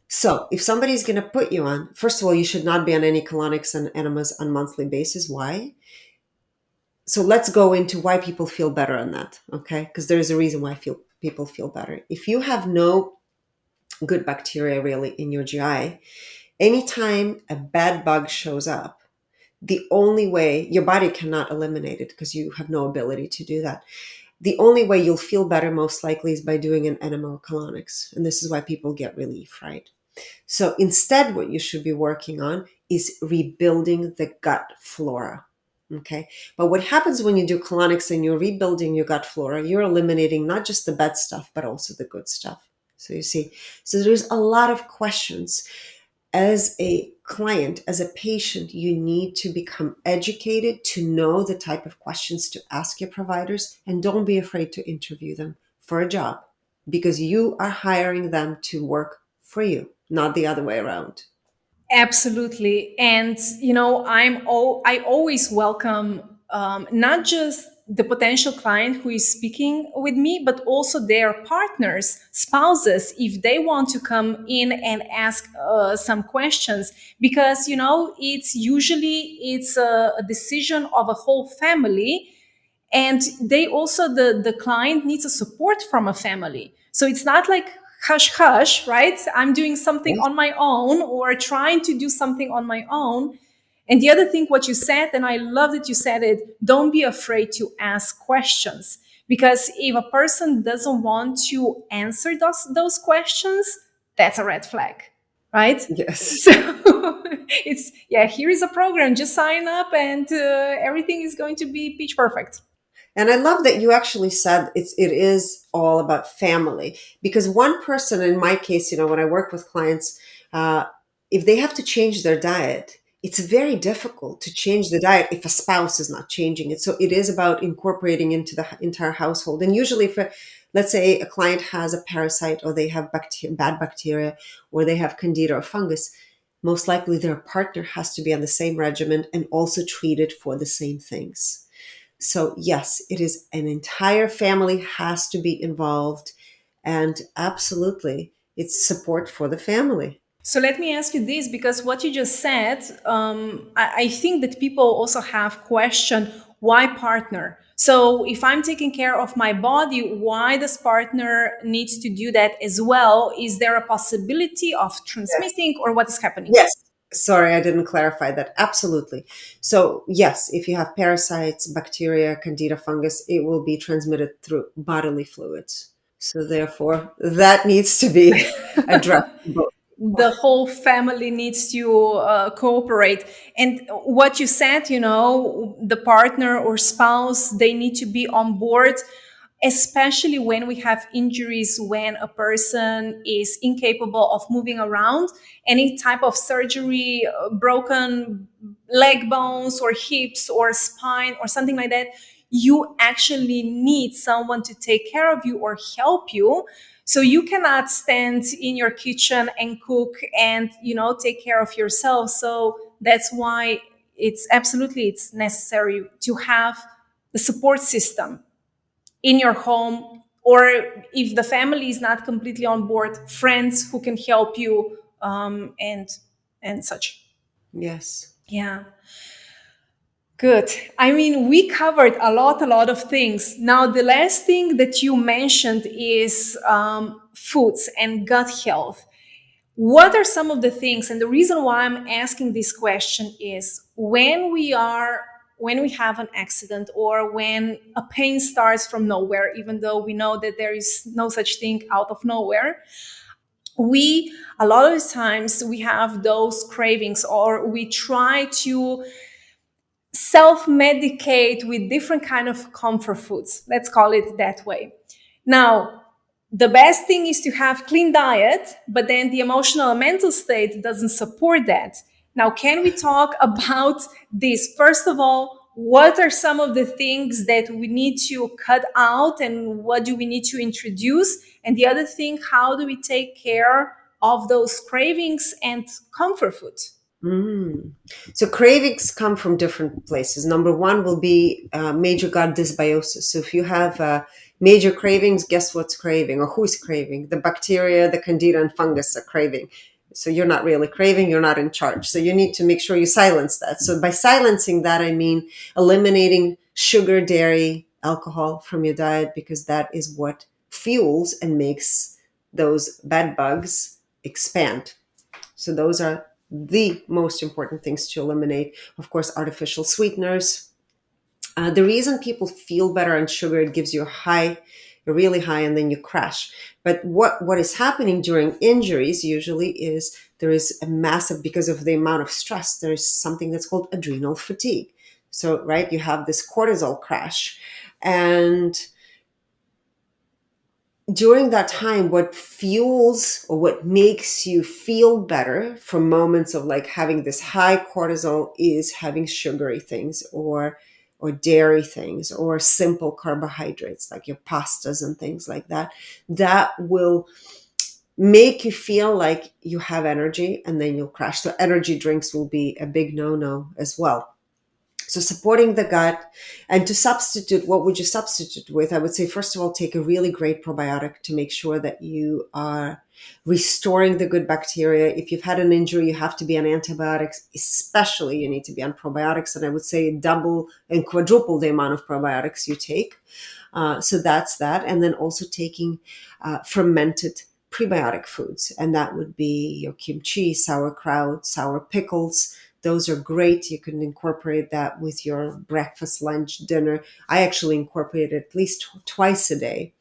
So if somebody's going to put you on, first of all, you should not be on any colonics and enemas on a monthly basis. Why? So let's go into why people feel better on that. Okay. Because there's a reason why people feel better. If you have no good bacteria really in your GI, anytime a bad bug shows up, the only way your body cannot eliminate it because you have no ability to do that. The only way you'll feel better most likely is by doing an enema or colonics. And this is why people get relief, right? So instead, what you should be working on is rebuilding the gut flora. Okay. But what happens when you do colonics and you're rebuilding your gut flora, you're eliminating not just the bad stuff, but also the good stuff. So you see, so there's a lot of questions. As a client, as a patient, you need to become educated to know the type of questions to ask your providers, and don't be afraid to interview them for a job because you are hiring them to work for you, not the other way around. Absolutely. And, I always welcome not just the potential client who is speaking with me, but also their partners, spouses, if they want to come in and ask some questions, because, it's a decision of a whole family, and they also, the client needs a support from a family, so it's not like hush hush, right? I'm doing something Yes. on my own or trying to do something on my own. And the other thing what you said, and I love that you said it, don't be afraid to ask questions, because if a person doesn't want to answer those questions, that's a red flag, right? Yes. So it's, yeah, here is a program, just sign up and everything is going to be pitch perfect. And I love that you actually said it is all about family, because one person, in my case, when I work with clients, uh, if they have to change their diet, it's very difficult to change the diet if a spouse is not changing it. So it is about incorporating into the entire household. And usually, let's say a client has a parasite, or they have bad bacteria, or they have candida or fungus, most likely their partner has to be on the same regimen and also treated for the same things. So yes, it is an entire family has to be involved, and absolutely, it's support for the family. So let me ask you this, because what you just said, I think that people also have questioned why partner. So if I'm taking care of my body, why does partner needs to do that as well? Is there a possibility of Yes. transmitting, or what is happening? Yes. Sorry, I didn't clarify that. Absolutely. So yes, if you have parasites, bacteria, candida, fungus, it will be transmitted through bodily fluids. So therefore, that needs to be addressed. The whole family needs to cooperate. And what you said, the partner or spouse, they need to be on board, especially when we have injuries, when a person is incapable of moving around, any type of surgery, broken leg bones or hips or spine or something like that, you actually need someone to take care of you or help you. So you cannot stand in your kitchen and cook and, take care of yourself. So that's why it's necessary to have the support system in your home, or if the family is not completely on board, friends who can help you, and such. Yes. Yeah. Good. I mean, we covered a lot of things. Now, the last thing that you mentioned is foods and gut health. What are some of the things? And the reason why I'm asking this question is when we have an accident, or when a pain starts from nowhere, even though we know that there is no such thing out of nowhere, we a lot of times we have those cravings, or we try to self-medicate with different kind of comfort foods, let's call it that way. Now, the best thing is to have clean diet, but then the emotional and mental state doesn't support that. Now, can we talk about this? First of all, what are some of the things that we need to cut out and what do we need to introduce? And the other thing, how do we take care of those cravings and comfort food? Mm. So cravings come from different places. Number one will be major gut dysbiosis. So if you have major cravings, guess what's craving or who's craving? The bacteria, the candida, and fungus are craving. So you're not really craving, you're not in charge. So you need to make sure you silence that. So by silencing that, I mean eliminating sugar, dairy, alcohol from your diet, because that is what fuels and makes those bed bugs expand. So those are the most important things to eliminate. Of course, artificial sweeteners. The reason people feel better on sugar, it gives you a high, a really high, and then you crash. But what is happening during injuries usually is there is a massive, because of the amount of stress, there's something that's called adrenal fatigue. So, right, you have this cortisol crash. And during that time, what fuels or what makes you feel better from moments of like having this high cortisol is having sugary things or dairy things or simple carbohydrates like your pastas and things like that. That will make you feel like you have energy, and then you'll crash. So energy drinks will be a big no-no as well. So supporting the gut, and to substitute, what would you substitute with? I would say, first of all, take a really great probiotic to make sure that you are restoring the good bacteria. If you've had an injury, you have to be on antibiotics, especially you need to be on probiotics. And I would say double and quadruple the amount of probiotics you take. So that's that. And then also taking fermented prebiotic foods. And that would be your kimchi, sauerkraut, sour pickles. Those are great. You can incorporate that with your breakfast, lunch, dinner. I actually incorporate it at least twice a day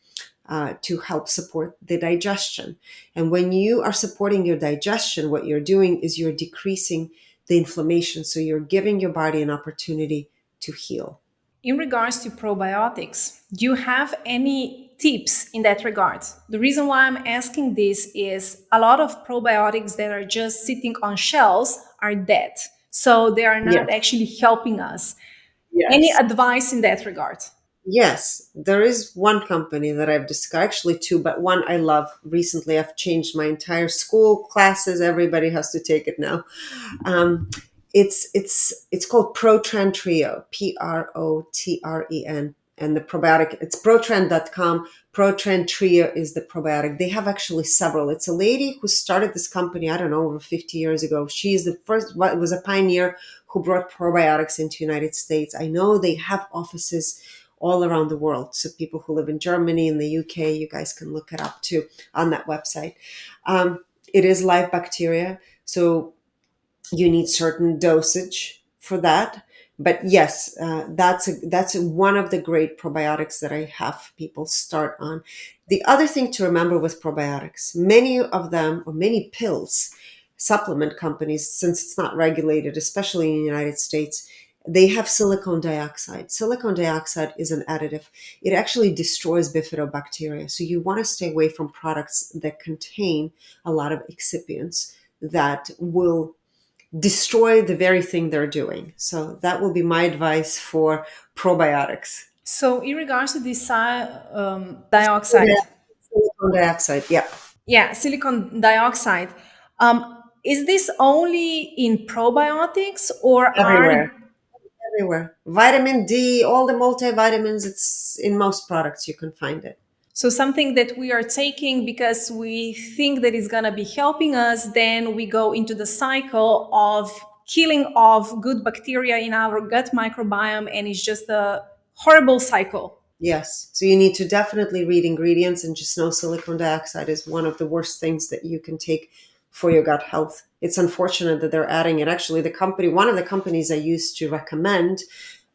to help support the digestion. And when you are supporting your digestion, what you're doing is you're decreasing the inflammation. So you're giving your body an opportunity to heal. In regards to probiotics, do you have any tips in that regard? The reason why I'm asking this is a lot of probiotics that are just sitting on shelves are dead. So they are not Yes. actually helping us. Any Yes. advice in that regard? Yes, there is one company that I've discovered, actually two, but one I love. Recently, I've changed my entire school classes. Everybody has to take it now. Um, it's called Protren Trio, Protren, and the probiotic. It's protren.com. Protren Trio is the probiotic. They have actually several. It's a lady who started this company, I don't know, over 50 years ago. She is the first, was a pioneer who brought probiotics into the United States. I know they have offices all around the world. So people who live in Germany and the UK, you guys can look it up too on that website. It is live bacteria, so you need certain dosage for that. But yes, that's one of the great probiotics that I have people start on. The other thing to remember with probiotics, many of them, or many pills, supplement companies, since it's not regulated, especially in the United States, they have silicone dioxide. Silicone dioxide is an additive. It actually destroys bifidobacteria. So you want to stay away from products that contain a lot of excipients that will destroy the very thing they're doing. So that will be my advice for probiotics. So, in regards to this dioxide, Silicone dioxide, yeah, yeah, silicon dioxide, is this only in probiotics or everywhere, are everywhere. Vitamin D, all the multivitamins, it's in most products you can find it. so something that we are taking because we think that it's going to be helping us, then we go into the cycle of killing off good bacteria in our gut microbiome, and it's just a horrible cycle. Yes. So you need to definitely read ingredients, and just know silicone dioxide is one of the worst things that you can take for your gut health. It's unfortunate that they're adding it. Actually, one of the companies I used to recommend,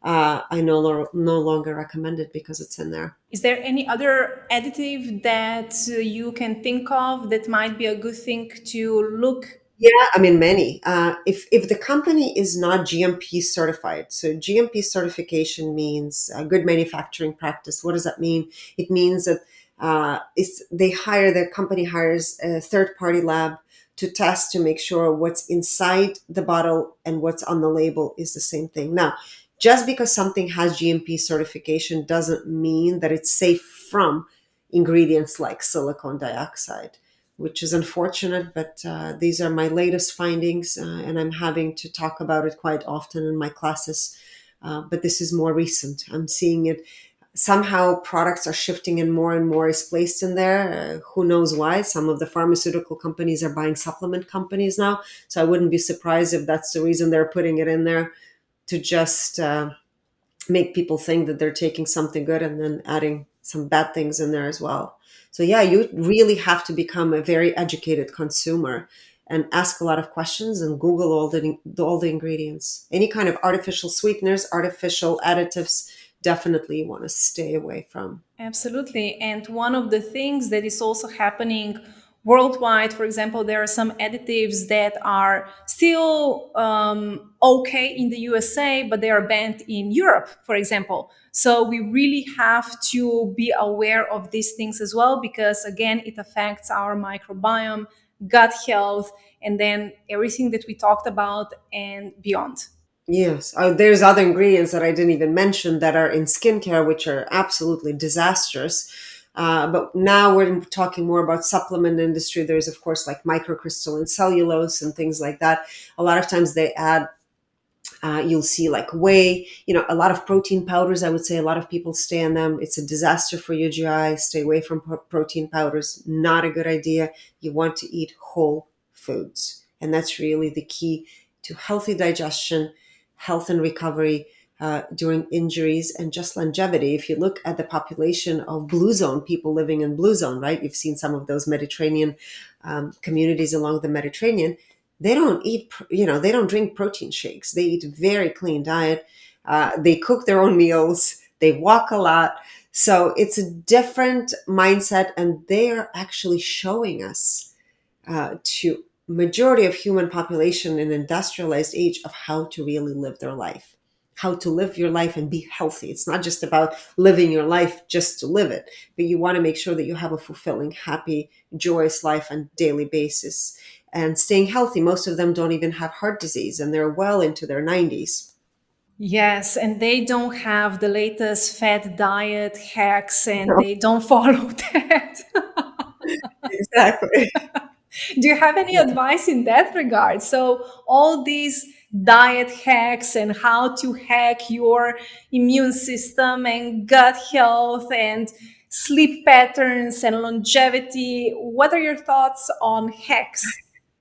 I no longer recommend it because it's in there. Is there any other additive that you can think of that might be a good thing to look? Yeah, I mean many. If the company is not GMP certified, so GMP certification means good manufacturing practice. What does that mean? It means that the company hires a third party lab to test to make sure what's inside the bottle and what's on the label is the same thing. Now, Just because something has GMP certification doesn't mean that it's safe from ingredients like silicon dioxide, which is unfortunate, but these are my latest findings, and I'm having to talk about it quite often in my classes. But this is more recent. I'm seeing it. Somehow products are shifting and more is placed in there. Who knows why? Some of the pharmaceutical companies are buying supplement companies now. So I wouldn't be surprised if that's the reason they're putting it in there, to just make people think that they're taking something good and then adding some bad things in there as well. So yeah, you really have to become a very educated consumer and ask a lot of questions and Google all the ingredients. Any kind of artificial sweeteners, artificial additives, definitely you want to stay away from. Absolutely. And one of the things that is also happening worldwide, for example, there are some additives that are still okay in the USA, but they are banned in Europe, for example. So we really have to be aware of these things as well, because again, it affects our microbiome, gut health, and then everything that we talked about and beyond. Yes. There's other ingredients that I didn't even mention that are in skincare, which are absolutely disastrous. But now we're talking more about supplement industry. There's, of course, like microcrystalline cellulose and things like that. A lot of times they add, you'll see like whey, a lot of protein powders. I would say a lot of people stay on them. It's a disaster for your GI. Stay away from protein powders. Not a good idea. You want to eat whole foods. And that's really the key to healthy digestion, health and recovery during injuries, and just longevity. If you look at the population of blue zone, people living in blue zone, right? You've seen some of those Mediterranean communities along the Mediterranean. They don't eat, they don't drink protein shakes. They eat a very clean diet. They cook their own meals. They walk a lot. So it's a different mindset, and they are actually showing us to majority of human population in industrialized age of how to really live their life, how to live your life and be healthy. It's not just about living your life just to live it, but you want to make sure that you have a fulfilling, happy, joyous life on a daily basis and staying healthy. Most of them don't even have heart disease and they're well into their 90s. Yes, and they don't have the latest fad diet hacks and they don't follow that. Exactly. Do you have any advice in that regard? So, all these diet hacks and how to hack your immune system and gut health and sleep patterns and longevity, what are your thoughts on hacks?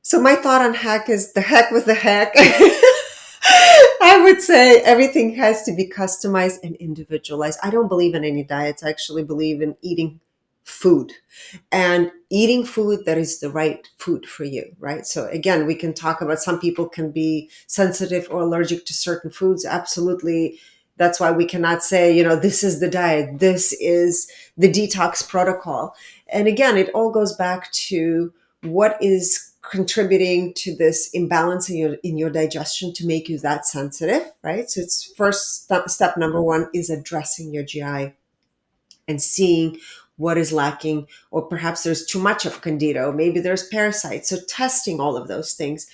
So my thought on hack is the heck with the hack. I would say everything has to be customized and individualized. I don't believe in any diets. I actually believe in eating food and eating food that is the right food for you, right? So again, we can talk about some people can be sensitive or allergic to certain foods. Absolutely. That's why we cannot say, this is the diet, this is the detox protocol. And again, it all goes back to what is contributing to this imbalance in your digestion to make you that sensitive, right? So it's first step number one is addressing your GI and seeing what is lacking, or perhaps there's too much of candida, or maybe there's parasites. So testing all of those things,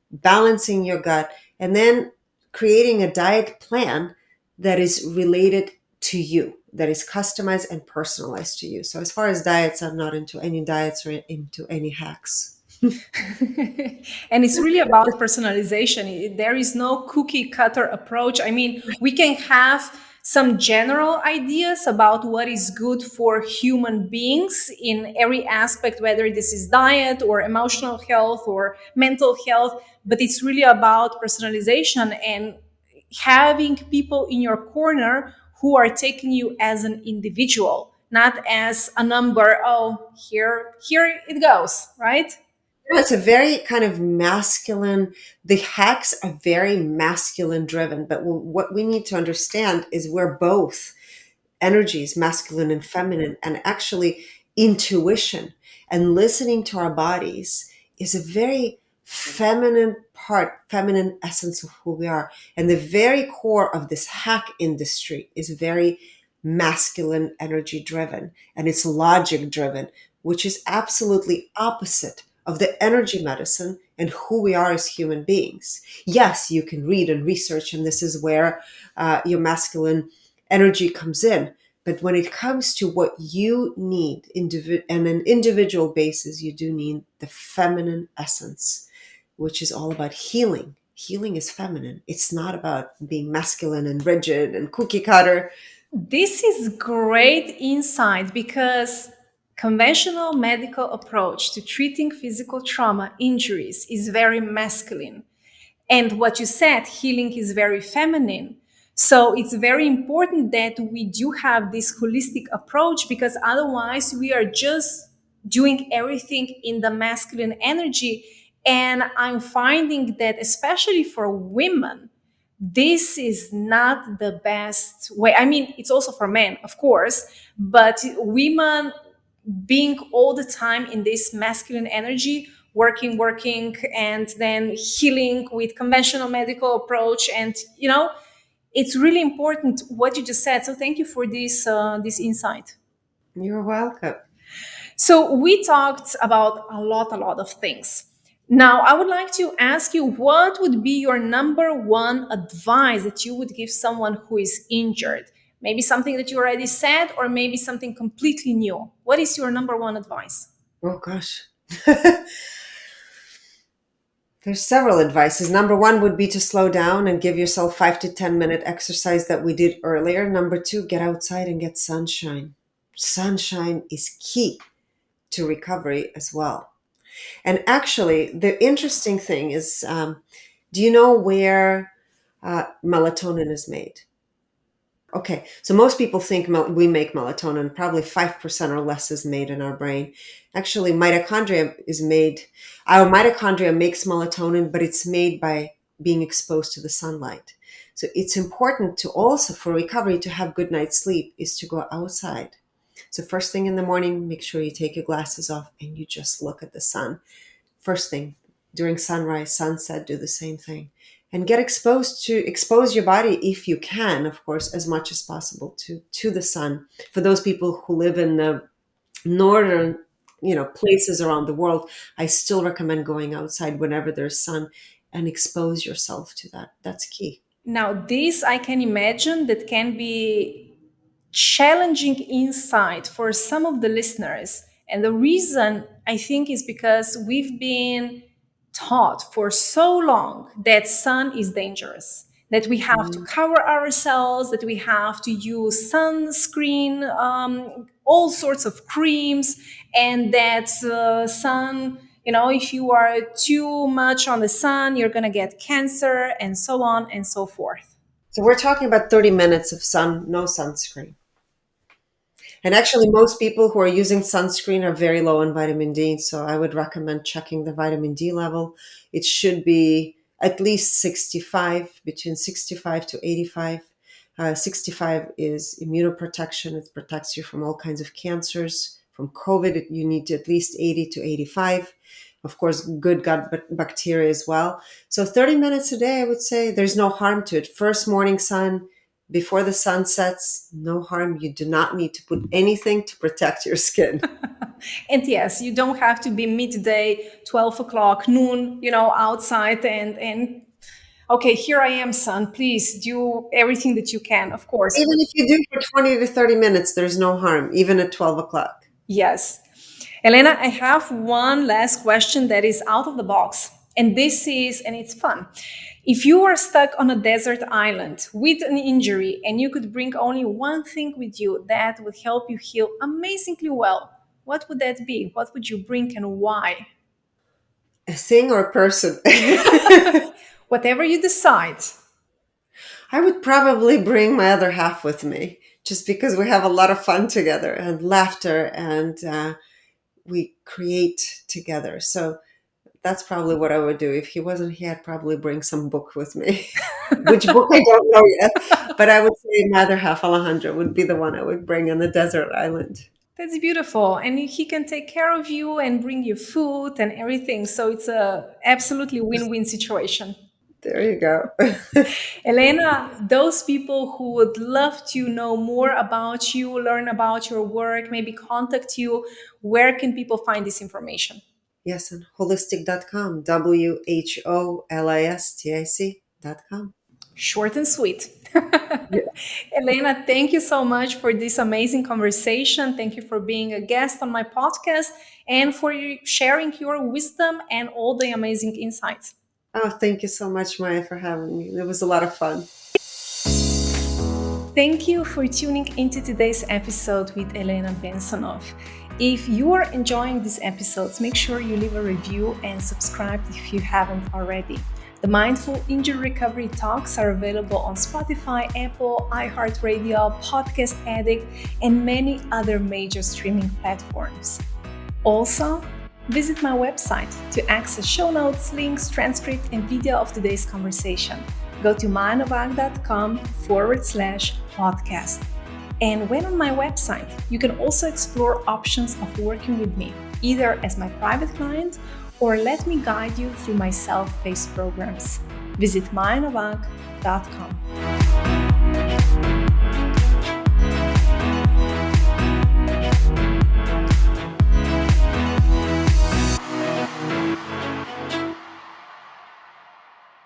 balancing your gut, and then creating a diet plan that is related to you, that is customized and personalized to you. So as far as diets, I'm not into any diets or into any hacks. And it's really about personalization. There is no cookie cutter approach. I mean, we can have some general ideas about what is good for human beings in every aspect, whether this is diet or emotional health or mental health, but it's really about personalization and having people in your corner who are taking you as an individual, not as a number. Oh, here it goes, right? It's a very kind of masculine, the hacks are very masculine driven, but what we need to understand is we're both energies, masculine and feminine, and actually intuition and listening to our bodies is a very feminine part, feminine essence of who we are. And the very core of this hack industry is very masculine energy driven and it's logic driven, which is absolutely opposite of the energy medicine and who we are as human beings. Yes, you can read and research, and this is where your masculine energy comes in. But when it comes to what you need on an individual basis, you do need the feminine essence, which is all about healing. Healing is feminine. It's not about being masculine and rigid and cookie cutter. This is great insight because conventional medical approach to treating physical trauma injuries is very masculine. And what you said, healing is very feminine. So it's very important that we do have this holistic approach because otherwise we are just doing everything in the masculine energy. And I'm finding that, especially for women, this is not the best way. I mean, it's also for men, of course, but women being all the time in this masculine energy, working, and then healing with conventional medical approach. And, it's really important what you just said. So thank you for this insight. You're welcome. So we talked about a lot of things. Now, I would like to ask you, what would be your number one advice that you would give someone who is injured? Maybe something that you already said, or maybe something completely new. What is your number one advice? Oh gosh. There's several advices. Number one would be to slow down and give yourself 5 to 10 minute exercise that we did earlier. Number two, get outside and get sunshine. Sunshine is key to recovery as well. And actually, the interesting thing is, do you know where melatonin is made? Okay, so most people think we make melatonin. Probably 5% or less is made in our brain. Actually, our mitochondria makes melatonin, but it's made by being exposed to the sunlight. So it's important to also, for recovery, to have good night's sleep, is to go outside. So first thing in the morning, make sure you take your glasses off and you just look at the sun. First thing, during sunrise, sunset, do the same thing. And get expose your body if you can, of course, as much as possible to the sun. For those people who live in the northern, places around the world, I still recommend going outside whenever there's sun and expose yourself to that. That's key. Now, this I can imagine that can be challenging insight for some of the listeners. And the reason I think is because we've been taught for so long that sun is dangerous, that we have to Mm. cover ourselves, that we have to use sunscreen, all sorts of creams, and that sun, if you are too much on the sun, you're going to get cancer, and so on and so forth. So we're talking about 30 minutes of sun, no sunscreen. And actually, most people who are using sunscreen are very low in vitamin D. So I would recommend checking the vitamin D level. It should be at least 65, between 65 to 85. 65 is immunoprotection. It protects you from all kinds of cancers. From COVID, you need to at least 80 to 85. Of course, good gut bacteria as well. So 30 minutes a day, I would say there's no harm to it. First morning sun, before the sun sets, no harm. You do not need to put anything to protect your skin. And yes, you don't have to be midday, 12 o'clock, noon, outside and okay, here I am, son. Please do everything that you can, of course. Even if you do for 20 to 30 minutes, there's no harm, even at 12 o'clock. Yes. Elena, I have one last question that is out of the box. And it's fun. If you were stuck on a desert island with an injury and you could bring only one thing with you that would help you heal amazingly well, what would that be? What would you bring and why? A thing or a person? Whatever you decide. I would probably bring my other half with me, just because we have a lot of fun together and laughter, and we create together. So that's probably what I would do. If he wasn't here, I'd probably bring some book with me. Which book I don't know yet, but I would say my other half, Alejandro, would be the one I would bring on the desert island. That's beautiful. And he can take care of you and bring you food and everything. So it's a absolutely win-win situation. There you go. Elena, those people who would love to know more about you, learn about your work, maybe contact you, where can people find this information? Yes, and holistic.com, WHOLISTIC.com. Short and sweet. Yeah. Elena, thank you so much for this amazing conversation. Thank you for being a guest on my podcast and for sharing your wisdom and all the amazing insights. Oh, thank you so much, Maya, for having me. It was a lot of fun. Thank you for tuning into today's episode with Elena Bensonoff. If you are enjoying these episodes, make sure you leave a review and subscribe if you haven't already. The Mindful Injury Recovery Talks are available on Spotify, Apple, iHeartRadio, Podcast Addict, and many other major streaming platforms. Also, visit my website to access show notes, links, transcript, and video of today's conversation. Go to mayanovag.com/podcast. And when on my website, you can also explore options of working with me, either as my private client or let me guide you through my self-paced programs. Visit mayanovag.com.